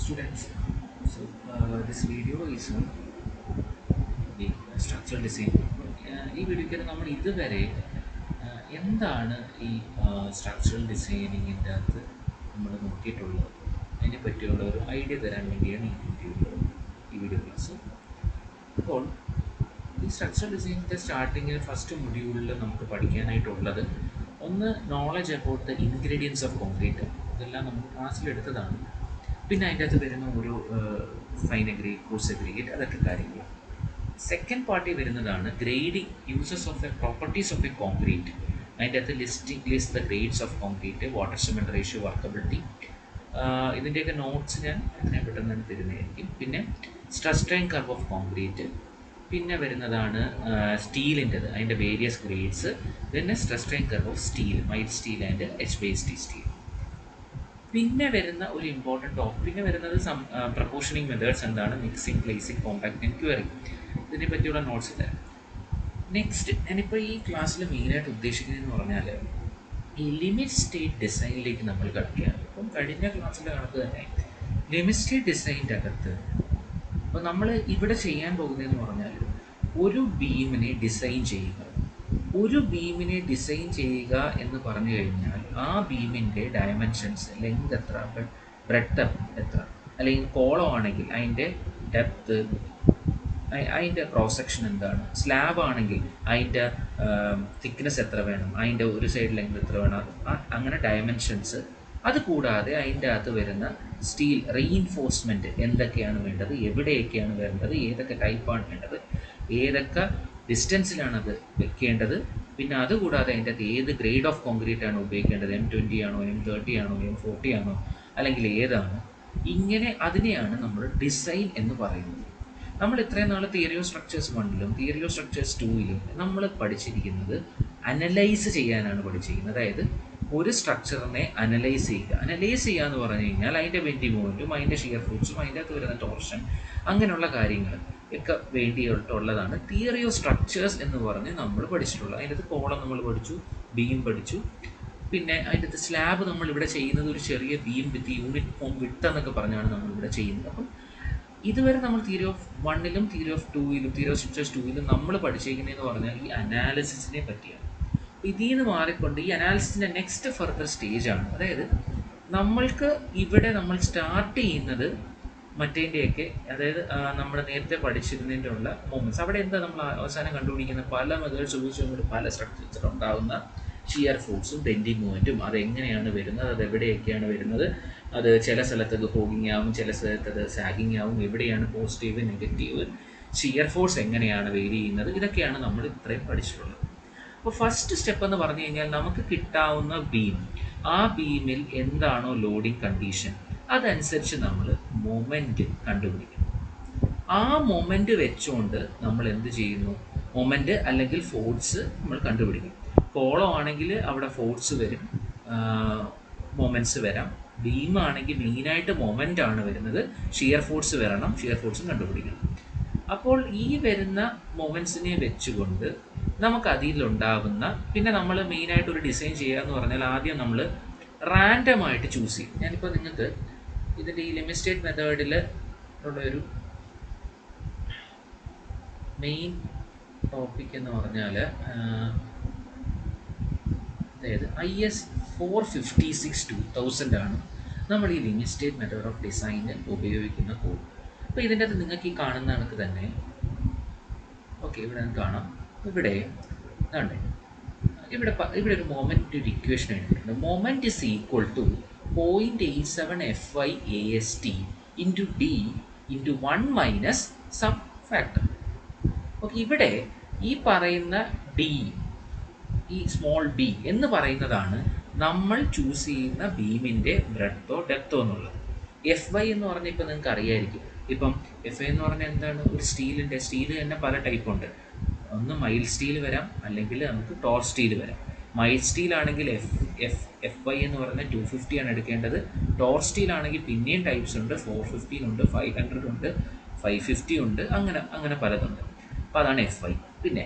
students. So this video is on the structural design. ഈ വീഡിയോയ്ക്ക് നമ്മൾ ഇതുവരെ എന്താണ് ഈ സ്ട്രക്ചറൽ ഡിസൈനിങ്ങിൻ്റെ അകത്ത് നമ്മൾ നോക്കിയിട്ടുള്ളത് അതിനെ പറ്റിയുള്ള ഒരു ഐഡിയ തരാൻ വേണ്ടിയാണ് ഈ വീഡിയോ ക്ലാസ്. അപ്പോൾ ഈ സ്ട്രക്ചറൽ ഡിസൈനിൻ്റെ സ്റ്റാർട്ടിങ്ങിൽ ഫസ്റ്റ് മൊഡ്യൂളിൽ നമുക്ക് പഠിക്കാനായിട്ടുള്ളത് ഒന്ന് knowledge about the ingredients of concrete. ഇതെല്ലാം നമ്മൾ ക്ലാസ്സിലെടുത്തതാണ്. പിന്നെ അതിൻ്റെ അകത്ത് വരുന്ന ഒരു ഫൈൻ അഗ്രിഗേറ്റ്, കോഴ്സ് അഗ്രിഗേറ്റ്, അതൊക്കെ കാര്യങ്ങൾ. സെക്കൻഡ് പാർട്ടി വരുന്നതാണ് grading uses of A properties of A concrete. അതിൻ്റെ അകത്ത് list the grades of concrete, water cement ratio, workability. ഇതിൻ്റെയൊക്കെ നോട്ട്സ് ഞാൻ എത്രയും പെട്ടെന്ന് തന്നെ തരുന്നതായിരിക്കും. പിന്നെ stress strain curve of concrete. പിന്നെ വരുന്നതാണ് സ്റ്റീലിൻ്റെത്, അതിൻ്റെ വേരിയസ് ഗ്രേഡ്സ്. പിന്നെ stress strain curve of steel, mild steel and HBST steel. പിന്നെ വരുന്ന ഒരു ഇമ്പോർട്ടൻറ്റ് ടോപ്പിക് പിന്നെ വരുന്നത് പ്രപ്പോർഷനിങ് മെത്തേഡ്സ് എന്താണ്, മിക്സിങ്, പ്ലേസിങ്, കോമ്പാക്ടിങ്, ക്യൂറിങ്. ഇതിനെ പറ്റിയുള്ള നോട്ട്സ് തരാം. നെക്സ്റ്റ് ഞാനിപ്പോൾ ഈ ക്ലാസ്സിൽ മെയിനായിട്ട് ഉദ്ദേശിക്കുന്നതെന്ന് പറഞ്ഞാൽ ഈ ലിമിറ്റ് സ്റ്റേറ്റ് ഡിസൈനിലേക്ക് നമ്മൾ കിടക്കുകയാണ്. ഇപ്പം കഴിഞ്ഞ ക്ലാസ്സിൻ്റെ കണക്ക് തന്നെ ലിമിറ്റ് സ്റ്റേറ്റ് ഡിസൈനിൻ്റെ അകത്ത് അപ്പോൾ നമ്മൾ ഇവിടെ ചെയ്യാൻ പോകുന്നതെന്ന് പറഞ്ഞാൽ ഒരു ബീമിനെ ഡിസൈൻ ചെയ്യുക. ഒരു ബീമിനെ ഡിസൈൻ ചെയ്യുക എന്ന് പറഞ്ഞു കഴിഞ്ഞാൽ ആ ബീമിൻ്റെ ഡയമെൻഷൻസ്, ലെങ്ത് എത്ര, ബ്രെഡ്ത്ത് എത്ര, അല്ലെങ്കിൽ കോളം ആണെങ്കിൽ അതിൻ്റെ ഡെപ്ത്ത്, അതിൻ്റെ ക്രോസ് സെക്ഷൻ എന്താണ്, സ്ലാബ് ആണെങ്കിൽ അതിൻ്റെ തിക്നെസ് എത്ര വേണം, അതിൻ്റെ ഒരു സൈഡ് ലെങ്ത് എത്ര വേണം, അങ്ങനെ ഡയമെൻഷൻസ്. അതുകൂടാതെ അതിൻ്റെ അകത്ത് വരുന്ന സ്റ്റീൽ റീഇൻഫോഴ്സ്മെൻറ്റ് എന്തൊക്കെയാണ് വേണ്ടത്, എവിടെയൊക്കെയാണ് വേണ്ടത്, ഏതൊക്കെ ടൈപ്പാണ് വേണ്ടത്, ഏതൊക്കെ ഡിസ്റ്റൻസിലാണ് അത് വെക്കേണ്ടത്. പിന്നെ അതുകൂടാതെ അതിൻ്റെ അകത്ത് ഏത് ഗ്രേഡ് ഓഫ് കോൺക്രീറ്റ് ആണ് ഉപയോഗിക്കേണ്ടത്, M20 ആണോ, M30 ആണോ, M40 ആണോ, അല്ലെങ്കിൽ ഏതാണ്. ഇങ്ങനെ അതിനെയാണ് നമ്മൾ ഡിസൈൻ എന്ന് പറയുന്നത്. നമ്മൾ ഇത്രയും നാൾ തിയറി ഓഫ് സ്ട്രക്ചേഴ്സ് 1ലും തിയറി ഓഫ് സ്ട്രക്ചേഴ്സ് 2ലും നമ്മൾ പഠിച്ചിരിക്കുന്നത് അനലൈസ് ചെയ്യാനാണ് പഠിച്ചിരിക്കുന്നത്. അതായത് ഒരു സ്ട്രക്ചറിനെ അനലൈസ് ചെയ്യുക എന്ന് പറഞ്ഞു കഴിഞ്ഞാൽ അതിൻ്റെ ബെൻഡിങ് മൊമെൻറ്റും അതിൻ്റെ ഷിയർ ഫോഴ്സും അതിൻ്റെ അകത്ത് വരുന്ന ടോർഷൻ, അങ്ങനെയുള്ള കാര്യങ്ങൾ ഒക്കെ വേണ്ടിയിട്ടുള്ളതാണ് തിയറി ഓഫ് സ്ട്രക്ചേഴ്സ് എന്ന് പറഞ്ഞ് നമ്മൾ പഠിച്ചിട്ടുള്ളത്. അതിൻ്റെ അകത്ത് കോളം നമ്മൾ പഠിച്ചു, ബീം പഠിച്ചു. പിന്നെ അതിൻ്റെ അകത്ത് സ്ലാബ് നമ്മളിവിടെ ചെയ്യുന്നത് ഒരു ചെറിയ ബീം വിത്ത് യൂണിറ്റ് ഫോം വിട്ട് എന്നൊക്കെ പറഞ്ഞാണ് നമ്മളിവിടെ ചെയ്യുന്നത്. അപ്പം ഇതുവരെ നമ്മൾ തിയറി ഓഫ് 1ലും തിയറി ഓഫ് 2ലും തിയറി ഓഫ് സ്ട്രക്ചേഴ്സ് 2ലും നമ്മൾ പഠിച്ചിരിക്കുന്നതെന്ന് പറഞ്ഞാൽ ഈ അനാലിസിസിനെ പറ്റിയാണ്. ഇതിൽ നിന്ന് മാറിക്കൊണ്ട് ഈ അനാലിസിസിൻ്റെ നെക്സ്റ്റ് ഫർദർ സ്റ്റേജാണ്. അതായത് നമ്മൾക്ക് ഇവിടെ നമ്മൾ സ്റ്റാർട്ട് ചെയ്യുന്നത് മറ്റേൻ്റെയൊക്കെ, അതായത് നമ്മൾ നേരത്തെ പഠിച്ചിരുന്നതിൻ്റെ ഉള്ള മൊമെൻറ്റ്സ്. അവിടെ എന്താ നമ്മൾ അവസാനം കണ്ടുപിടിക്കുന്ന പല മെത്തേഡ്സ് ഉപയോഗിച്ചുകൊണ്ട് പല സ്ട്രക്ചേഴ്സിൽ ഉണ്ടാകുന്ന ഷിയർ ഫോഴ്സും ബെൻഡിങ് മൊമെൻറ്റും അതെങ്ങനെയാണ് വരുന്നത്, അത് എവിടെയൊക്കെയാണ് വരുന്നത്, അത് ചില സ്ഥലത്തത് ഹോഗിങ് ആവും, ചില സ്ഥലത്തത് സാഗിങ് ആവും, എവിടെയാണ് പോസിറ്റീവ് നെഗറ്റീവ്, ഷിയർ ഫോഴ്സ് എങ്ങനെയാണ് വേരി ചെയ്യുന്നത്, ഇതൊക്കെയാണ് നമ്മൾ ഇത്രയും പഠിച്ചിട്ടുള്ളത്. അപ്പോൾ ഫസ്റ്റ് സ്റ്റെപ്പ് എന്ന് പറഞ്ഞു കഴിഞ്ഞാൽ നമുക്ക് കിട്ടാവുന്ന ബീം, ആ ബീമിൽ എന്താണോ ലോഡിങ് കണ്ടീഷൻ അതനുസരിച്ച് നമ്മൾ മൊമെൻറ്റ് കണ്ടുപിടിക്കും. ആ മൊമെൻറ്റ് വെച്ചുകൊണ്ട് നമ്മൾ എന്ത് ചെയ്യുന്നു, മൊമെൻറ്റ് അല്ലെങ്കിൽ ഫോഴ്സ് നമ്മൾ കണ്ടുപിടിക്കും. കോളം ആണെങ്കിൽ അവിടെ ഫോഴ്സ് വരും, മൊമെൻറ്റ്സ് വരാം. ബീമാണെങ്കിൽ മെയിനായിട്ട് മൊമെൻ്റ് ആണ് വരുന്നത്, ഷിയർ ഫോഴ്സ് വരണം, ഷിയർ ഫോഴ്സും കണ്ടുപിടിക്കണം. അപ്പോൾ ഈ വരുന്ന മൊമെൻറ്റ്സിനെ വെച്ചുകൊണ്ട് നമുക്ക് അതിലുണ്ടാകുന്ന, പിന്നെ നമ്മൾ മെയിനായിട്ട് ഒരു ഡിസൈൻ ചെയ്യുക എന്ന് പറഞ്ഞാൽ ആദ്യം നമ്മൾ റാൻഡമായിട്ട് ചൂസ് ചെയ്യും. ഞാനിപ്പോൾ നിങ്ങൾക്ക് ഇതിൻ്റെ ഈ ലിമിറ്റ് സ്റ്റേറ്റ് മെത്തേഡിൽ ഉള്ളൊരു മെയിൻ ടോപ്പിക് എന്ന് പറഞ്ഞാൽ അതായത് IS 456/2000 ആണ് നമ്മൾ ഈ ലിമിറ്റ് സ്റ്റേറ്റ് മെത്തേഡ് ഓഫ് ഡിസൈനിൽ ഉപയോഗിക്കുന്ന കോഡ്. അപ്പോൾ ഇതിൻ്റെ അകത്ത് നിങ്ങൾക്ക് ഈ കാണുന്ന കണക്ക് തന്നെ ഓക്കെ ഇവിടെ നിങ്ങൾക്ക് കാണാം. ഇവിടെ ഇതാണ്ടേ, ഇവിടെ ഒരു മൊമെൻറ്റ് ഒരു ഇക്വേഷൻ എഴുതിയിട്ടുണ്ട്. Moment is equal to 0.87 FyAST into D into 1 minus some factor. Okay, ഇവിടെ ഈ പറയുന്ന D, ഈ സ്മോൾ b എന്ന് പറയുന്നതാണ് നമ്മൾ ചൂസ് ചെയ്യുന്ന ബീമിൻ്റെ ബ്രെഡ്ത്തോ ഡെപ്തോ എന്നുള്ളത്. Fy എന്ന് പറഞ്ഞാൽ ഇപ്പം നിങ്ങൾക്ക് അറിയായിരിക്കും. ഇപ്പം Fy എന്ന് പറഞ്ഞാൽ എന്താണ്, ഒരു സ്റ്റീൽ തന്നെ പല ടൈപ്പ് ഉണ്ട്. ഒന്ന് മൈൽഡ് സ്റ്റീൽ വരാം, അല്ലെങ്കിൽ നമുക്ക് ടോർ സ്റ്റീൽ വരാം. മൈൽഡ് സ്റ്റീൽ ആണെങ്കിൽ Fy എന്ന് പറഞ്ഞാൽ 250 ആണ് എടുക്കേണ്ടത്. ടോർ സ്റ്റീൽ ആണെങ്കിൽ പിന്നെയും ടൈപ്സ് ഉണ്ട്, 450 ഉണ്ട്, 500 ഉണ്ട്, 550 ഉണ്ട്, അങ്ങനെ പലതുണ്ട്. അപ്പോൾ അതാണ് Fy. പിന്നെ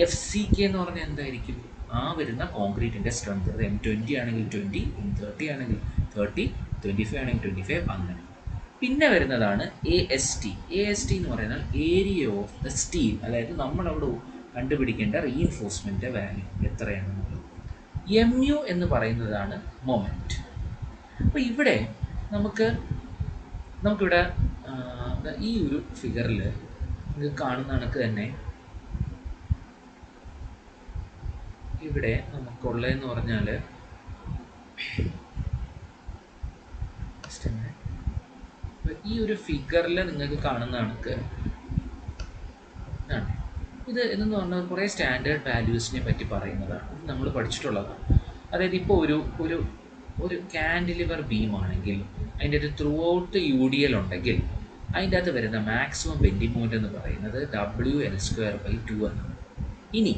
FCK എന്ന് പറഞ്ഞാൽ എന്തായിരിക്കും, ആ വരുന്ന കോൺക്രീറ്റിൻ്റെ സ്ട്രെങ്ത്. M20 ആണെങ്കിൽ 20, M30 ആണെങ്കിൽ 30, 25 ആണെങ്കിൽ 25, അങ്ങനെ. പിന്നെ വരുന്നതാണ് AST. AST എന്ന് പറയുന്നത് ഏരിയ ഓഫ് ദ സ്റ്റീൽ, അതായത് നമ്മളവിടെ കണ്ടുപിടിക്കേണ്ട റീഇൻഫോഴ്സ്മെൻ്റ് വാല്യൂ എത്രയാണെന്നുള്ളത്. MU എന്ന് പറയുന്നതാണ് മൊമെൻറ്റ്. അപ്പോൾ ഇവിടെ നമുക്കിവിടെ ഈ ഒരു ഫിഗറിൽ നിങ്ങൾക്ക് കാണുന്ന കണക്ക് തന്നെ ഇവിടെ നമുക്കുള്ളതെന്ന് പറഞ്ഞാൽ ഈ ഒരു ഫിഗറിൽ നിങ്ങൾക്ക് കാണുന്ന കണക്ക് ആണ്. ഇത് എന്നു പറഞ്ഞാൽ കുറേ സ്റ്റാൻഡേർഡ് വാല്യൂസിനെ പറ്റി പറയുന്നതാണ്, ഇത് നമ്മൾ പഠിച്ചിട്ടുള്ളതാണ്. അതായത് ഇപ്പോൾ ഒരു കാൻഡിലിവർ ബീം ആണെങ്കിൽ അതിൻ്റെ ഒരു ത്രൂ ഔട്ട് UDL ഉണ്ടെങ്കിൽ അതിൻ്റെ അകത്ത് വരുന്ന മാക്സിമം ബെൻഡിങ് മൊമെൻ്റ് എന്ന് പറയുന്നത് WL²/2 എന്നാണ്. ഇനി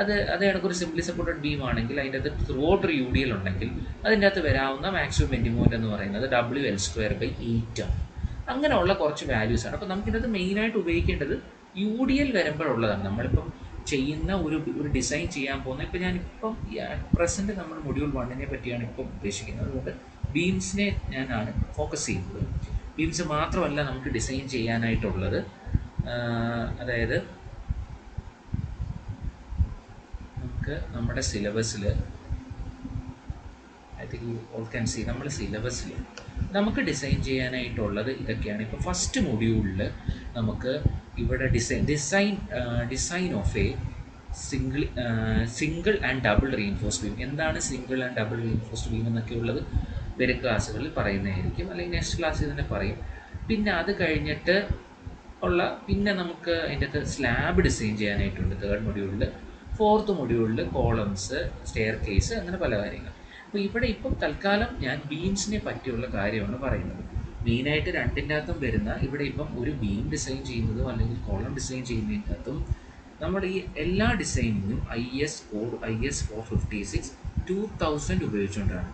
അത് കണക്കൊരു സിംപ്ലി സപ്പോർട്ടഡ് ബീം ആണെങ്കിൽ അതിൻ്റെ അകത്ത് ത്രൂ ഔട്ട് ഒരു UDL ഉണ്ടെങ്കിൽ അതിൻ്റെ അകത്ത് വരാവുന്ന മാക്സിമം ബെൻഡിങ് മൊമെൻ്റ് എന്ന് പറയുന്നത് WL²/8 ആണ്. അങ്ങനെയുള്ള കുറച്ച് വാല്യൂസാണ്. അപ്പോൾ നമുക്കിത് മെയിനായിട്ട് ഉപയോഗിക്കേണ്ടത് UDL വരുമ്പോഴുള്ളതാണ്. നമ്മളിപ്പം ചെയ്യുന്ന ഒരു ഡിസൈൻ ചെയ്യാൻ പോകുന്നത്, ഇപ്പോൾ ഞാനിപ്പം പ്രസൻറ്റ് നമ്മൾ മൊഡ്യൂൾ 1 പറ്റിയാണ് ഇപ്പം ഉദ്ദേശിക്കുന്നത്. അതുകൊണ്ട് ബീംസിനെ ഞാനാണ് ഫോക്കസ് ചെയ്യുന്നത്. ബീംസ് മാത്രമല്ല നമുക്ക് ഡിസൈൻ ചെയ്യാനായിട്ടുള്ളത്. അതായത് നമുക്ക് നമ്മുടെ സിലബസിൽ I think you all can see, നമ്മുടെ സിലബസിൽ നമുക്ക് ഡിസൈൻ ചെയ്യാനായിട്ടുള്ളത് ഇതൊക്കെയാണ്. ഇപ്പോൾ ഫസ്റ്റ് മൊഡ്യൂളിൽ നമുക്ക് ഇവിടെ design of a single and double reinforced beam, എന്താണ് single and double reinforced beam എന്നൊക്കെ ഉള്ളത് വരും ക്ലാസ്സുകളിൽ പറയുന്നതായിരിക്കും, അല്ലെങ്കിൽ നെക്സ്റ്റ് ക്ലാസ്സിൽ തന്നെ പറയും. പിന്നെ അത് കഴിഞ്ഞിട്ട് പിന്നെ നമുക്ക് അതിൻ്റെ അകത്ത് സ്ലാബ് ഡിസൈൻ ചെയ്യാനായിട്ടുണ്ട് തേർഡ് മൊഡ്യൂളിൽ. ഫോർത്ത് മൊഡ്യൂളിൽ കോളംസ്, സ്റ്റെയർ കേസ്, അങ്ങനെ പല കാര്യങ്ങൾ. അപ്പോൾ ഇവിടെ ഇപ്പം തൽക്കാലം ഞാൻ ബീംസിനെ പറ്റിയുള്ള കാര്യമാണ് പറയുന്നത്. മെയിനായിട്ട് രണ്ടിൻ്റെ അകത്തും വരുന്ന, ഇവിടെ ഇപ്പം ഒരു ബീം ഡിസൈൻ ചെയ്യുന്നതും അല്ലെങ്കിൽ കോളം ഡിസൈൻ ചെയ്യുന്നതിൻ്റെ അകത്തും നമ്മുടെ ഈ എല്ലാ ഡിസൈനിങ്ങും IS കോഡ് IS 456 2000 ഉപയോഗിച്ചുകൊണ്ടാണ്.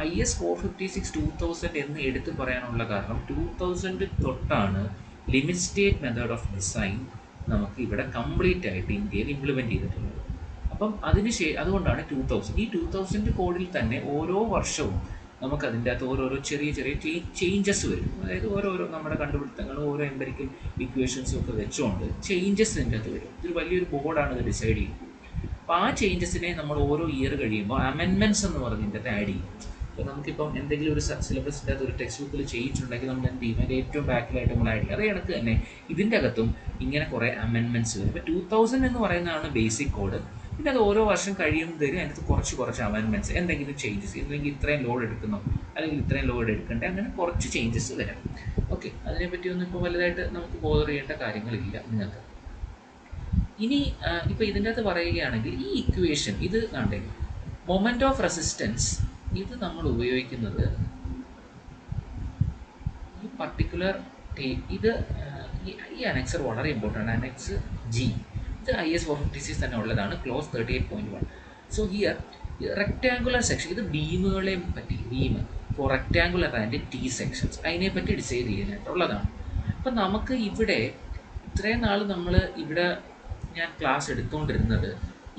IS 456 2000 എന്ന് എടുത്തു പറയാനുള്ള കാരണം 2000 തൊട്ടാണ് limit state method of design നമുക്ക് ഇവിടെ കംപ്ലീറ്റ് ആയിട്ട് ഇന്ത്യയിൽ ഇംപ്ലിമെൻറ്റ് ചെയ്തിട്ടുള്ളത്. അപ്പം അതുകൊണ്ടാണ് 2000. ഈ 2000 കോഡിൽ തന്നെ ഓരോ വർഷവും നമുക്ക് അതിൻ്റെ അകത്ത് ഓരോരോ ചെറിയ ചേഞ്ചസ് വരും. അതായത് ഓരോരോ നമ്മുടെ കണ്ടുപിടുത്തങ്ങളും ഓരോ എംപിരിക്കൽ ഇക്വേഷൻസും ഒക്കെ വെച്ചുകൊണ്ട് ചേഞ്ചസ് ഇതിൻ്റെ അകത്ത് വരും. ഇതൊരു വലിയൊരു ബോർഡാണ് ഇത് ഡിസൈഡ് ചെയ്യുന്നത്. അപ്പോൾ ആ ചേഞ്ചസിനെ നമ്മൾ ഓരോ ഇയർ കഴിയുമ്പോൾ അമെൻമെൻറ്റ്സ് എന്ന് പറഞ്ഞ് ഇതിൻ്റെ അകത്ത് ആഡ് ചെയ്യും. അപ്പോൾ നമുക്കിപ്പം എന്തെങ്കിലും ഒരു സിലബസിൻ്റെ അകത്ത് ഒരു ടെക്സ്റ്റ് ബുക്കിൽ ചെയ്യിച്ചിട്ടുണ്ടെങ്കിൽ നമ്മൾ എന്ത് ചെയ്യും, അതിൻ്റെ ഏറ്റവും ബാക്കിലായിട്ട് നമ്മൾ ആഡ് ചെയ്യും. അതേ കണക്ക് തന്നെ ഇതിൻ്റെ അകത്തും ഇങ്ങനെ കുറേ അമെൻമെൻറ്റ്സ് വരും. ഇപ്പോൾ 2000 എന്ന് പറയുന്നതാണ് ബേസിക് കോഡ്. പിന്നെ അത് ഓരോ വർഷം കഴിയുമ്പോഴത്തേക്കും അതിനകത്ത് കുറച്ച് അമെൻമെൻറ്റ്സ്, എന്തെങ്കിലും ചേഞ്ചസ്, ഇല്ലെങ്കിൽ ഇത്രയും ലോഡ് എടുക്കുന്നോ അല്ലെങ്കിൽ ഇത്രയും ലോഡ് എടുക്കണ്ടേ, അങ്ങനെ കുറച്ച് ചേഞ്ചസ് വരാം. ഓക്കെ, അതിനെപ്പറ്റിയൊന്നും ഇപ്പോൾ വലുതായിട്ട് നമുക്ക് ബോധർ ചെയ്യേണ്ട കാര്യങ്ങളില്ല നിങ്ങൾക്ക്. ഇനി ഇപ്പോൾ ഇതിൻ്റെ അകത്ത് പറയുകയാണെങ്കിൽ ഈ ഇക്വേഷൻ ഇത് കണ്ടേ, മൊമെൻറ്റ് ഓഫ് റെസിസ്റ്റൻസ്, ഇത് നമ്മൾ ഉപയോഗിക്കുന്നത് ഈ പർട്ടിക്കുലർ ഇത് ഈ അനക്സർ വളരെ ഇമ്പോർട്ടൻ്റ്, അനക്സ് G. ഇത് IS 456 തന്നെ ഉള്ളതാണ്, clause 38.1. So here rectangular section, ഇത് ബീമുകളെ പറ്റി, beam for rectangular and T sections, അതിനെപ്പറ്റി ഡിസൈഡ് ചെയ്യാനായിട്ടുള്ളതാണ്. അപ്പം നമുക്ക് ഇവിടെ ഇത്രയും നാൾ നമ്മൾ ഇവിടെ ഞാൻ ക്ലാസ് എടുത്തുകൊണ്ടിരുന്നത്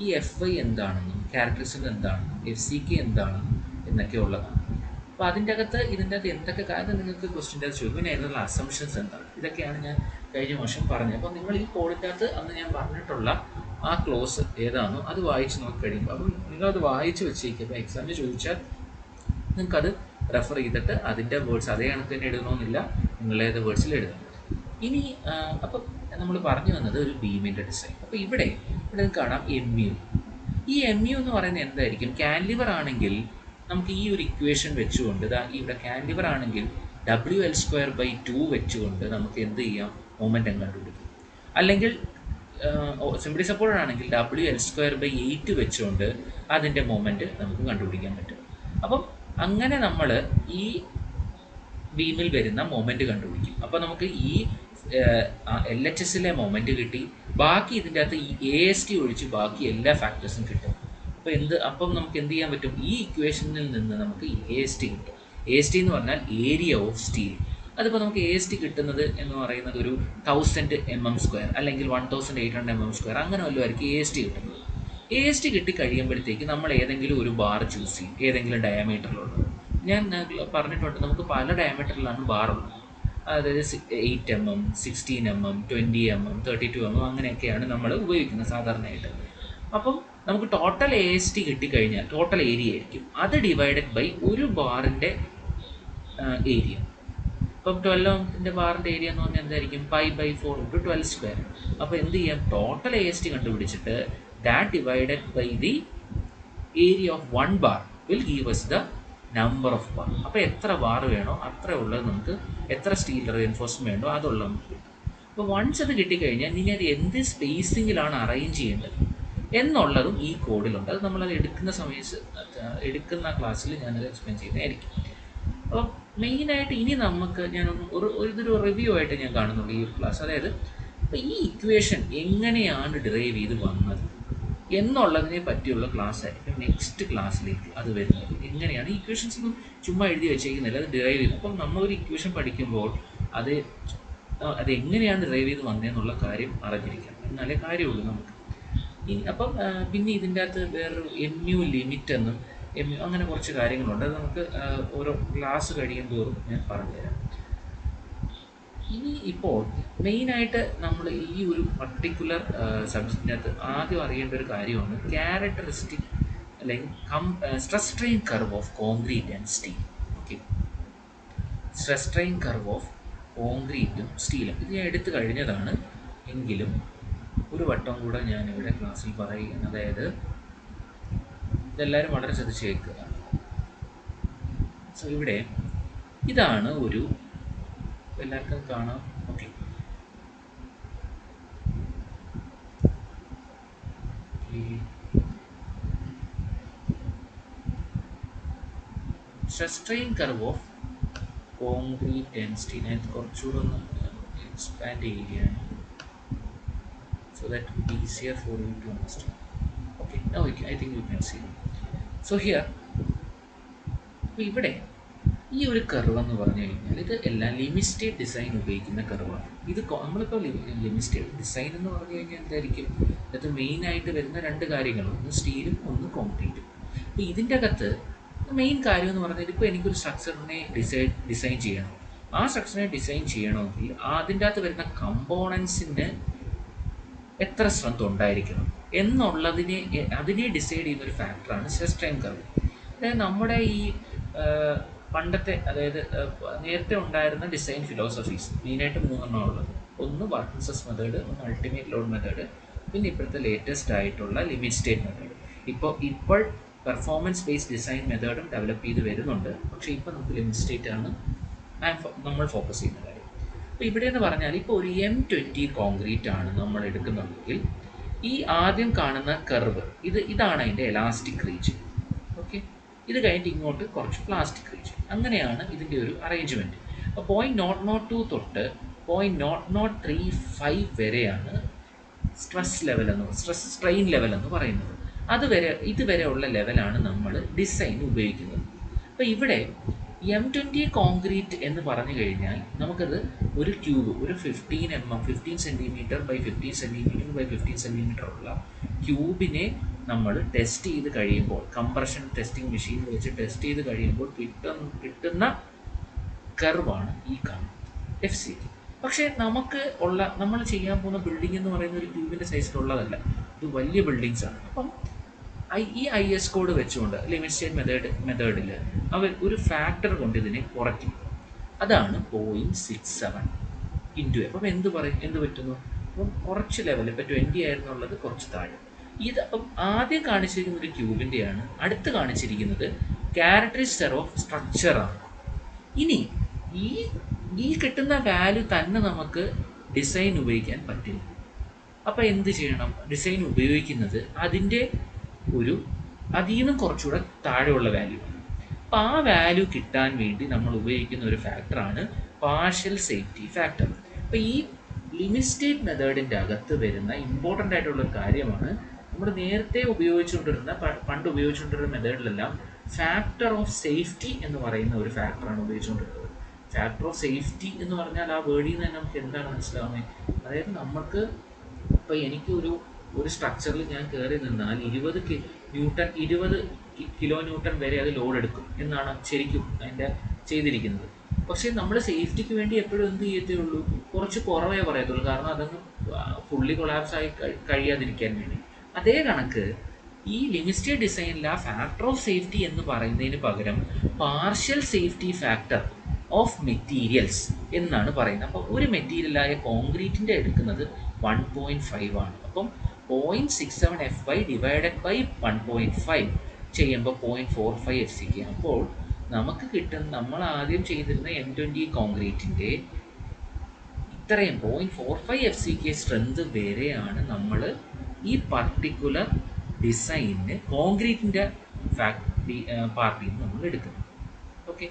ഈ FY എന്താണെന്നും ക്യാരക്ടറിസ്റ്റിക് എന്താണെന്നും FCK എന്താണെന്നും എന്നൊക്കെ ഉള്ളതാണ്. അപ്പോൾ ഇതിൻ്റെ അകത്ത് എന്തൊക്കെ കാര്യം നിങ്ങൾക്ക് ക്വസ്റ്റ്യൻ്റെ അകത്ത് ചോദിക്കും, പിന്നെ അതിനുള്ള അസംഷൻസ് എന്താണ്, ഇതൊക്കെയാണ് ഞാൻ കഴിഞ്ഞ വർഷം പറഞ്ഞത്. അപ്പോൾ നിങ്ങൾ ഈ കോഡിൻ്റെ അകത്ത് അന്ന് ഞാൻ പറഞ്ഞിട്ടുള്ള ആ ക്ലോസ് ഏതാണോ അത് വായിച്ച് നോക്കി കഴിയുമ്പോൾ, അപ്പം നിങ്ങളത് വായിച്ച് വെച്ചേക്കുക. അപ്പോൾ എക്സാമിന് ചോദിച്ചാൽ നിങ്ങൾക്കത് റെഫർ ചെയ്തിട്ട് അതിൻ്റെ വേർഡ്സ് അതേ കണക്ക് തന്നെ എഴുതണമെന്നില്ല, നിങ്ങളേത് വേർഡ്സിൽ എഴുതണം. ഇനി അപ്പം നമ്മൾ പറഞ്ഞു വന്നത് ഒരു ബീമിൻ്റെ ഡിസൈൻ. അപ്പോൾ ഇവിടെ കാണാം MU. ഈ MU എന്ന് പറയുന്നത് എന്തായിരിക്കും, കാൻഡിലിവർ ആണെങ്കിൽ നമുക്ക് ഈ ഒരു ഇക്വേഷൻ വെച്ചുകൊണ്ട്, ഇവിടെ കാൻഡിലിവർ ആണെങ്കിൽ WL²/2 വെച്ചുകൊണ്ട് നമുക്ക് എന്ത് ചെയ്യാം, മൊമെൻറ്റം കണ്ടുപിടിക്കും. അല്ലെങ്കിൽ സിംപ്ലി സപ്പോർട്ടഡ് ആണെങ്കിൽ WL²/8 വെച്ചുകൊണ്ട് അതിൻ്റെ മൊമെൻറ്റ് നമുക്ക് കണ്ടുപിടിക്കാൻ പറ്റും. അപ്പം അങ്ങനെ നമ്മൾ ഈ ബീമിൽ വരുന്ന മൊമെൻറ്റ് കണ്ടുപിടിക്കും. അപ്പോൾ നമുക്ക് ഈ LHSലെ മൊമെൻറ്റ് കിട്ടി, ബാക്കി ഇതിൻ്റെ അകത്ത് ഈ AST ഒഴിച്ച് ബാക്കി എല്ലാ ഫാക്ടേഴ്സും കിട്ടും. അപ്പം നമുക്ക് എന്ത് ചെയ്യാൻ പറ്റും, ഈ ഇക്വേഷനിൽ നിന്ന് നമുക്ക് AST കിട്ടും. AST എന്ന് പറഞ്ഞാൽ ഏരിയ ഓഫ് സ്റ്റീൽ. അതിപ്പോൾ നമുക്ക് AST കിട്ടുന്നത് എന്ന് പറയുന്നത് ഒരു 1000 mm², അല്ലെങ്കിൽ 1800 mm², അങ്ങനെ വല്ലതുമായിരിക്കും AST കിട്ടുന്നത്. AST കിട്ടി കഴിയുമ്പോഴത്തേക്ക് നമ്മൾ ഏതെങ്കിലും ഒരു ബാർ ചൂസ് ചെയ്യും, ഏതെങ്കിലും ഡയമീറ്ററിലുള്ളത്. ഞാൻ പറഞ്ഞിട്ടുണ്ട് നമുക്ക് പല ഡയമീറ്ററിലാണ് ബാറുള്ളത്. അതായത് 8 mm, 16 mm, 20 mm, 32 mm അങ്ങനെയൊക്കെയാണ് നമ്മൾ ഉപയോഗിക്കുന്നത് സാധാരണയായിട്ട്. അപ്പം നമുക്ക് ടോട്ടൽ AST കിട്ടിക്കഴിഞ്ഞാൽ ടോട്ടൽ ഏരിയ ആയിരിക്കും അത് ഡിവൈഡഡ് ബൈ ഒരു ബാറിൻ്റെ ഏരിയ. ഇപ്പം 12 ബാറിൻ്റെ ഏരിയ എന്ന് പറഞ്ഞാൽ എന്തായിരിക്കും 5/4 × 12². അപ്പോൾ എന്ത് ചെയ്യാം, ടോട്ടൽ AST കണ്ടുപിടിച്ചിട്ട് that divided by the area of 1 bar will give us the number of bar. അപ്പോൾ എത്ര ബാർ വേണോ അത്ര ഉള്ളത് നമുക്ക്, എത്ര സ്റ്റീൽ റീൻഫോഴ്സ്മെന്റ് വേണ്ടോ അതുള്ളത് നമുക്ക് കിട്ടും. അപ്പോൾ വൺസ് അത് കിട്ടിക്കഴിഞ്ഞാൽ ഇനി അത് എന്ത് സ്പേസിങ്ങിലാണ് അറേഞ്ച് ചെയ്യേണ്ടത് എന്നുള്ളതും ഈ കോഡിലുണ്ട്. അത് നമ്മളത് എടുക്കുന്ന ക്ലാസ്സിൽ ഞാനത് എക്സ്പ്ലെയിൻ ചെയ്യുന്നതായിരിക്കും. അപ്പോൾ മെയിനായിട്ട് ഇനി നമുക്ക് ഇതൊരു റിവ്യൂ ആയിട്ട് ഞാൻ കാണുന്നുള്ളൂ ഈ ക്ലാസ്. അതായത് ഇപ്പോൾ ഈ ഇക്വേഷൻ എങ്ങനെയാണ് ഡിറൈവ് ചെയ്ത് വന്നത് എന്നുള്ളതിനെ പറ്റിയുള്ള ക്ലാസ് ആയിരിക്കും നെക്സ്റ്റ് ക്ലാസ്സിലേക്ക് അത് വരുന്നത്. എങ്ങനെയാണ് ഈ ഇക്വേഷൻസ് ഒന്നും ചുമ്മാ എഴുതി വെച്ചേക്കുന്നില്ല, അത് ഡിറൈവ് ചെയ്ത്. അപ്പം നമ്മളൊരു ഇക്വേഷൻ പഠിക്കുമ്പോൾ അതെങ്ങനെയാണ് ഡിറൈവ് ചെയ്ത് വന്നതെന്നുള്ള കാര്യം അറിഞ്ഞിരിക്കണം, എന്നാലേ കാര്യമുള്ളൂ നമുക്ക്. അപ്പം പിന്നെ ഇതിൻ്റെ അകത്ത് വേറൊരു MU ലിമിറ്റ് എന്നും അങ്ങനെ കുറച്ച് കാര്യങ്ങളുണ്ട്. അത് നമുക്ക് ഓരോ ക്ലാസ് കഴിയും തോറും ഞാൻ പറഞ്ഞുതരാം. ഇനി ഇപ്പോൾ മെയിനായിട്ട് നമ്മൾ ഈ ഒരു പർട്ടിക്കുലർ സബ്ജക്റ്റിനകത്ത് ആദ്യം അറിയേണ്ട ഒരു കാര്യമാണ് ക്യാരക്ടറിസ്റ്റിക് അല്ലെങ്കിൽ stress strain curve of concrete and steel. Okay, stress strain curve of കോൺക്രീറ്റും സ്റ്റീലും ഇത് ഞാൻ എടുത്തു കഴിഞ്ഞതാണ്, എങ്കിലും ഒരു വട്ടം കൂടെ ഞാനിവിടെ ക്ലാസ്സിൽ പറയുകയാണ്. അതായത് ഇതെല്ലാവരും വളരെ ശ്രദ്ധിച്ച് കേൾക്കുക. സോ ഇവിടെ ഇതാണ് ഒരു, എല്ലാവർക്കും കാണാം. Okay, stress strain curve of concrete and steel. ഞാൻ കുറച്ചുകൂടെ ഒന്ന് എക്സ്പാൻഡ് ചെയ്യുകയാണ് so that it will be easier for you to understand. Okay, now I think you can see. So here ഇവിടെ ഈ ഒരു കർവ് എന്ന് പറഞ്ഞു കഴിഞ്ഞാൽ ഇത് എല്ലാം ലിമിറ്റ് സ്റ്റേറ്റ് ഡിസൈൻ ഉപയോഗിക്കുന്ന കർവാണ്. ഇത് നമ്മളിപ്പോൾ ലിമിറ്റ് സ്റ്റേറ്റ് ഡിസൈൻ എന്ന് പറഞ്ഞു കഴിഞ്ഞാൽ എന്തായിരിക്കും, അത് മെയിനായിട്ട് വരുന്ന രണ്ട് കാര്യങ്ങളും, ഒന്ന് സ്റ്റീലും ഒന്ന് കോൺക്രീറ്റും. അപ്പോൾ ഇതിൻ്റെ അകത്ത് മെയിൻ കാര്യം എന്ന് പറഞ്ഞാൽ ഇപ്പോൾ എനിക്കൊരു സ്ട്രക്ചറിനെ ഡിസൈൻ ചെയ്യണം. ആ സ്ട്രക്ചറിനെ ഡിസൈൻ ചെയ്യണമെങ്കിൽ അതിൻ്റെ അകത്ത് വരുന്ന കമ്പോണൻസിന് എത്ര സ്ട്രെങ്ത് ഉണ്ടായിരിക്കണം അതിനെ ഡിസൈഡ് ചെയ്യുന്ന ഒരു ഫാക്ടറാണ് സ്ട്രെസ് സ്ട്രെയിൻ കർവ്. അതായത് നമ്മുടെ ഈ പണ്ടത്തെ, അതായത് നേരത്തെ ഉണ്ടായിരുന്ന ഡിസൈൻ ഫിലോസഫീസ് മെയിനായിട്ട് 3 ഉള്ളത്. ഒന്ന് പാർക്കിൻസൺസ് മെത്തേഡ്, ഒന്ന് അൾട്ടിമേറ്റ് ലോഡ് മെത്തേഡ്, പിന്നെ ഇപ്പോഴത്തെ ലേറ്റസ്റ്റ് ആയിട്ടുള്ള ലിമിറ്റ് സ്റ്റേറ്റ് മെത്തേഡ്. ഇപ്പോൾ പെർഫോമൻസ് ബേസ്ഡ് ഡിസൈൻ മെത്തേഡും ഡെവലപ്പ് ചെയ്ത് വരുന്നുണ്ട്. പക്ഷേ ഇപ്പോൾ നമുക്ക് ലിമിറ്റ് സ്റ്റേറ്റ് ആണ് നമ്മൾ ഫോക്കസ് ചെയ്യുന്ന കാര്യം. അപ്പോൾ ഇവിടെ എന്ന് പറഞ്ഞാൽ ഇപ്പോൾ ഒരു M20 കോൺക്രീറ്റ് ആണ് നമ്മൾ എടുക്കുന്നുണ്ടെങ്കിൽ ഈ ആദ്യം കാണുന്ന കർവ് ഇതാണ് അതിൻ്റെ എലാസ്റ്റിക് റീജിയൻ. ഓക്കെ, ഇത് കഴിഞ്ഞിട്ട് ഇങ്ങോട്ട് കുറച്ച് പ്ലാസ്റ്റിക് റീജിയൻ. അങ്ങനെയാണ് ഇതിൻ്റെ ഒരു അറേഞ്ച്മെൻറ്റ്. അപ്പോൾ 0.002 തൊട്ട് 0.0035 വരെയാണ് സ്ട്രെസ് സ്ട്രെയിൻ ലെവൽ എന്ന് പറയുന്നത്. ഇതുവരെയുള്ള ലെവലാണ് നമ്മൾ ഡിസൈൻ ഉപയോഗിക്കുന്നത്. അപ്പോൾ ഇവിടെ M20 കോൺക്രീറ്റ് എന്ന് പറഞ്ഞു കഴിഞ്ഞാൽ നമുക്കത് ഒരു ക്യൂബ്, ഒരു 15 centimetre by 15 centimetre by 15 centimetre ഉള്ള ക്യൂബിനെ നമ്മൾ ടെസ്റ്റ് ചെയ്ത് കഴിയുമ്പോൾ, കംപ്രഷൻ ടെസ്റ്റിംഗ് മെഷീൻ വെച്ച് ടെസ്റ്റ് ചെയ്ത് കഴിയുമ്പോൾ കിട്ടുന്ന കർവാണ് ഈ കാണുന്നത് FC. പക്ഷേ നമ്മൾ ചെയ്യാൻ പോകുന്ന ബിൽഡിംഗ് എന്ന് പറയുന്ന ഒരു ക്യൂബിൻ്റെ സൈസിലുള്ളതല്ല, ഇത് വലിയ ബിൽഡിങ്സ് ആണ്. അപ്പം ഈ IS കോഡ് വെച്ചുകൊണ്ട് ലിമിറ്റ് സ്റ്റേറ്റ് മെത്തേഡിൽ അവർ ഒരു ഫാക്ടർ കൊണ്ട് ഇതിനെ കുറയ്ക്കും. അതാണ് 0.67 × അപ്പം എന്ത് പറ്റുന്നു, അപ്പം കുറച്ച് ലെവൽ, ഇപ്പോൾ 20 ആയിരുന്നുള്ളത് കുറച്ച് താഴെ. അപ്പം ആദ്യം കാണിച്ചിരിക്കുന്ന ഒരു ക്യൂബിൻ്റെയാണ്, അടുത്ത് കാണിച്ചിരിക്കുന്നത് ക്യാരക്ടറിസ്റ്റിക്സ് ഓഫ് സ്ട്രക്ചറാണ്. ഇനി ഈ കിട്ടുന്ന വാല്യൂ തന്നെ നമുക്ക് ഡിസൈൻ ഉപയോഗിക്കാൻ പറ്റില്ല. അപ്പോൾ എന്ത് ചെയ്യണം, ഡിസൈൻ ഉപയോഗിക്കുന്നത് അതിൽ നിന്നും കുറച്ചുകൂടെ താഴെയുള്ള വാല്യൂ. അപ്പോൾ ആ വാല്യൂ കിട്ടാൻ വേണ്ടി നമ്മൾ ഉപയോഗിക്കുന്ന ഒരു ഫാക്ടറാണ് പാർഷ്യൽ സേഫ്റ്റി ഫാക്ടർ. അപ്പോൾ ഈ ലിമിറ്റ് സ്റ്റേറ്റ് മെത്തേഡിൻ്റെ അകത്ത് വരുന്ന ഇമ്പോർട്ടൻ്റ് ആയിട്ടുള്ള ഒരു കാര്യമാണ്, നമ്മൾ നേരത്തെ പണ്ട് ഉപയോഗിച്ചുകൊണ്ടിരുന്ന മെത്തേഡിലെല്ലാം ഫാക്ടർ ഓഫ് സേഫ്റ്റി എന്ന് പറയുന്ന ഒരു ഫാക്ടറാണ് ഉപയോഗിച്ചുകൊണ്ടിരുന്നത്. ഫാക്ടർ ഓഫ് സേഫ്റ്റി എന്ന് പറഞ്ഞാൽ ആ വേർഡിൽ നിന്ന് തന്നെ നമുക്ക് എന്താണ് മനസ്സിലാവുന്നത്, അതായത് നമുക്ക് ഇപ്പോൾ എനിക്ക് ഒരു സ്ട്രക്ചറിൽ ഞാൻ കയറി നിന്നാൽ 20 കിലോ ന്യൂട്ടൺ വരെ അത് ലോഡ് എടുക്കും എന്നാണ് ശരിക്കും അതിൻ്റെ ചെയ്തിരിക്കുന്നത്. പക്ഷേ നമ്മൾ സേഫ്റ്റിക്ക് വേണ്ടി എപ്പോഴും എന്ത് ചെയ്യത്തേ ഉള്ളൂ, കുറച്ച് കുറവേ പറയത്തുള്ളൂ. കാരണം അതങ്ങ് ഫുള്ളി കൊളാപ്സ് ആയി കഴിയാതിരിക്കാൻ വേണ്ടി. അതേ കണക്ക് ഈ ലിമിറ്റ് സ്റ്റേറ്റ് ഡിസൈനിൽ ആ ഫാക്ടർ ഓഫ് സേഫ്റ്റി എന്ന് പറയുന്നതിന് പകരം partial safety factor of materials എന്നാണ് പറയുന്നത്. അപ്പോൾ ഒരു മെറ്റീരിയലായ കോൺക്രീറ്റിൻ്റെ എടുക്കുന്നത് 1.5 ആണ്. അപ്പം 0.67 FY ഡിവൈഡഡ് ബൈ 1.5 ചെയ്യുമ്പോൾ 0.45 FCK. അപ്പോൾ നമുക്ക് കിട്ടുന്ന, നമ്മൾ ആദ്യം ചെയ്തിരുന്ന M20 കോൺക്രീറ്റിൻ്റെ ഇത്രയും 0.45 FCK സ്ട്രെങ്ത് വരെയാണ് നമ്മൾ ഈ പർട്ടിക്കുലർ ഡിസൈനിന് കോൺക്രീറ്റിൻ്റെ പാർട്ടിൽ നിന്ന് നമ്മൾ എടുക്കുന്നത്. ഓക്കെ,